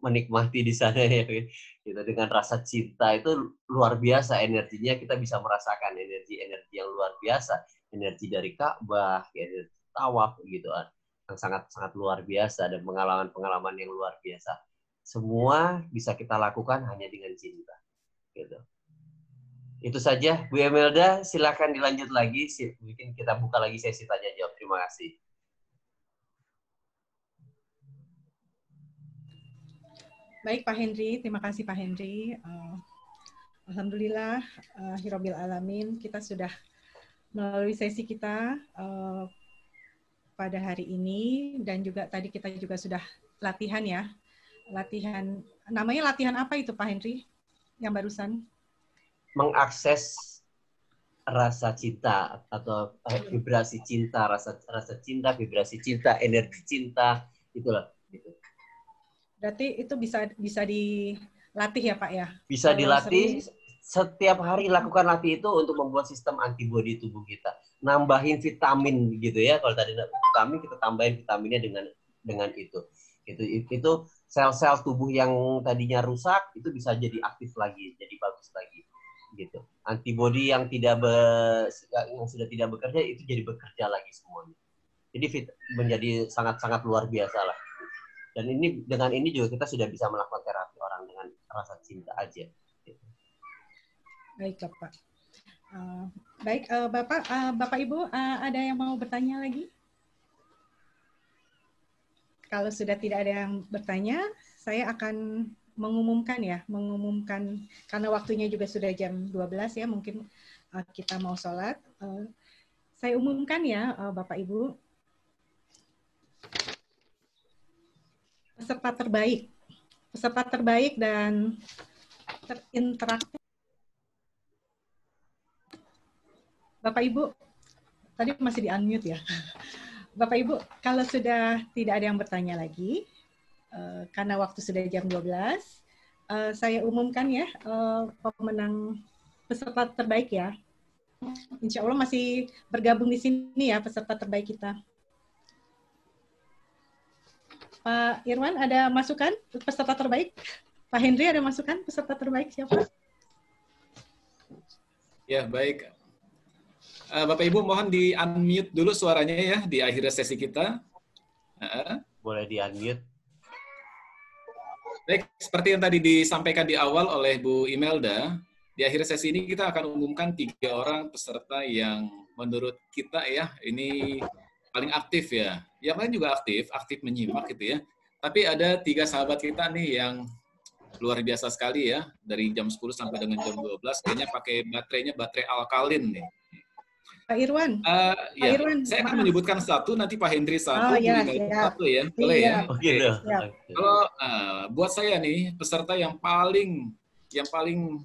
menikmati di sana ya, gitu, dengan rasa cinta itu luar biasa energinya. Kita bisa merasakan energi yang luar biasa, energi dari Ka'bah, energi tawaf gitu, yang sangat luar biasa, dan pengalaman yang luar biasa. Semua bisa kita lakukan hanya dengan cinta gitu. Itu saja, Bu Emelda, silakan dilanjut lagi. Mungkin kita buka lagi sesi tanya jawab. Terima kasih. Baik Pak Henry, terima kasih Pak Henry. Alhamdulillah, Hirobil Alamin, kita sudah melalui sesi kita pada hari ini, dan juga tadi kita juga sudah latihan ya. Namanya latihan apa itu Pak Henry yang barusan? Mengakses rasa cinta atau vibrasi cinta, rasa cinta, vibrasi cinta, energi cinta, itulah gitu. Berarti itu bisa dilatih ya Pak ya? Bisa dilatih, setiap hari lakukan latih itu untuk membuat sistem antibodi tubuh kita. Nambahin vitamin gitu ya. Kalau tadi vitamin, kita tambahin vitaminnya dengan itu. Itu sel-sel tubuh yang tadinya rusak itu bisa jadi aktif lagi, jadi bagus lagi. Gitu. Antibodi yang sudah tidak bekerja itu jadi bekerja lagi semuanya. Jadi menjadi sangat luar biasa lah. Dan dengan ini juga kita sudah bisa melakukan terapi orang dengan rasa cinta aja. Gitu. Baik Bapak. Baik Bapak Ibu, ada yang mau bertanya lagi? Kalau sudah tidak ada yang bertanya, saya akan mengumumkan karena waktunya juga sudah jam 12 ya, mungkin kita mau sholat. Saya umumkan ya Bapak Ibu, peserta terbaik dan terinteraktif. Bapak Ibu, tadi masih di-unmute ya. Bapak Ibu, kalau sudah tidak ada yang bertanya lagi, karena waktu sudah jam 12, saya umumkan ya pemenang peserta terbaik ya. Insya Allah masih bergabung di sini ya peserta terbaik kita. Pak Irwan, ada masukan peserta terbaik? Pak Henry, ada masukan peserta terbaik siapa? Ya, baik. Bapak Ibu mohon di-unmute dulu suaranya ya di akhir sesi kita. Boleh di-unmute. Baik, seperti yang tadi disampaikan di awal oleh Bu Imelda, di akhir sesi ini kita akan umumkan 3 orang peserta yang menurut kita ya, ini paling aktif ya. Yang lain juga aktif menyimak gitu ya. Tapi ada 3 sahabat kita nih yang luar biasa sekali ya, dari jam 10 sampai dengan jam 12, kayaknya pakai baterai alkalin nih. Pak Irwan. Pak Irwan, saya akan menyebutkan satu, nanti Pak Hendri satu, Bu Imelda satu ya, boleh ya? Oke. Kalau buat saya nih, peserta yang paling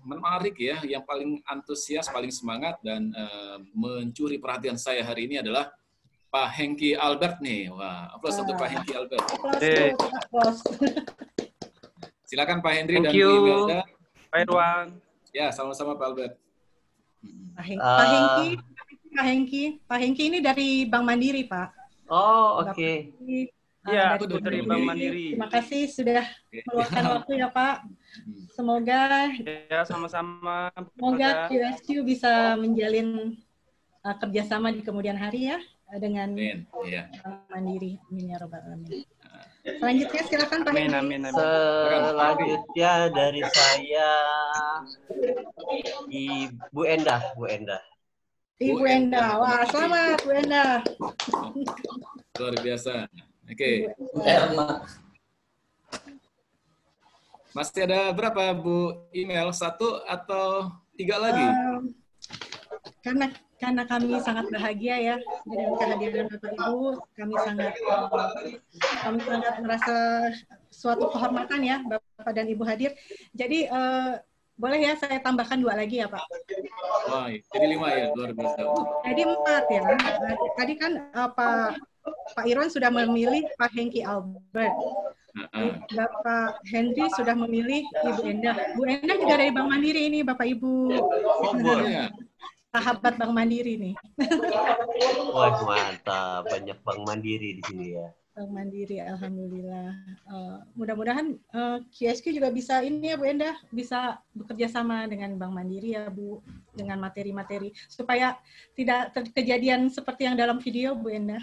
menarik ya, yang paling antusias, paling semangat, dan mencuri perhatian saya hari ini adalah Pak Hengki Albert nih. Wah, aplaus untuk Pak Hengki Albert. Aplaus. Silakan Pak Hendri dan Bu Imelda. Pak Irwan. Ya, sama-sama Pak Albert. Pak Hengki ini dari Bank Mandiri, Pak. Oh, oke. Iya, aku dari Bank Mandiri. Terima kasih sudah meluangkan waktu ya, Pak. Semoga ya sama-sama. Semoga QSQ bisa menjalin kerjasama di kemudian hari ya dengan Bank Mandiri. Amin ya robbal alamin. Selanjutnya silakan Pak Hendri. Selanjutnya dari saya Ibu Endah. Ibu Endah. Wah, selamat Bu Endah. Luar biasa. Oke. Masih ada berapa Bu Email? 1 atau 3 lagi? Karena kami sangat bahagia ya dengan kehadiran Bapak Ibu, kami sangat merasa suatu kehormatan ya Bapak dan Ibu hadir. Jadi boleh ya saya tambahkan 2 lagi ya Pak? Wah, jadi 5 ya, luar biasa. Jadi 4 ya. Tadi kan Pak Irwan sudah memilih Pak Hengki Albert. Bapak Hendri sudah memilih Ibu Endah. Bu Endah juga dari Bank Mandiri ini, Bapak Ibu. Sahabat Bank Mandiri nih. Wah, mantap. Banyak Bank Mandiri di sini ya. Bank Mandiri, alhamdulillah. Mudah-mudahan QSQ juga bisa ini ya Bu Endah, bisa bekerja sama dengan Bank Mandiri ya Bu, dengan materi-materi supaya tidak kejadian seperti yang dalam video Bu Endah.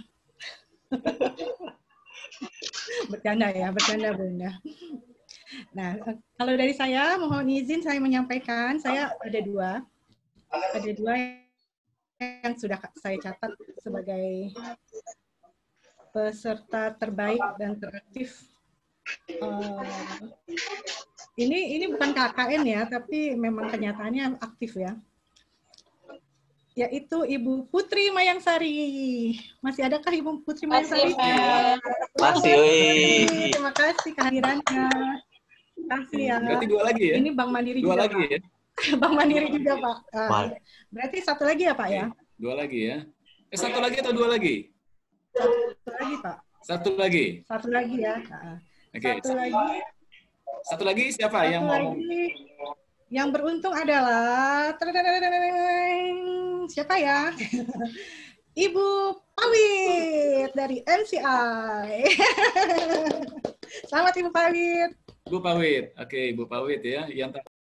Bercanda Bu Endah. Nah, kalau dari saya mohon izin saya menyampaikan, saya ada dua yang sudah saya catat sebagai peserta terbaik dan teraktif. Ini bukan KKN ya, tapi memang kenyataannya aktif ya. Yaitu Ibu Putri Mayangsari. Masih adakah Ibu Putri Mayangsari? Masih. Terima kasih kehadirannya. Terima kasih ya. Berarti 2 lagi ya? Ini Bank Mandiri 2 juga. lagi Pak. ya? Bank Mandiri juga Pak. Berarti 1 lagi ya Pak ya? 2 lagi ya? 1 lagi atau 2 lagi? 1 lagi Pak. 1 lagi. 1 lagi ya. Oke. 1 lagi. 1 lagi siapa yang mau? Yang beruntung adalah siapa ya? Ibu Pawit dari MCI. Selamat Ibu Pawit. Ibu Pawit. Oke, Ibu Pawit ya. Yang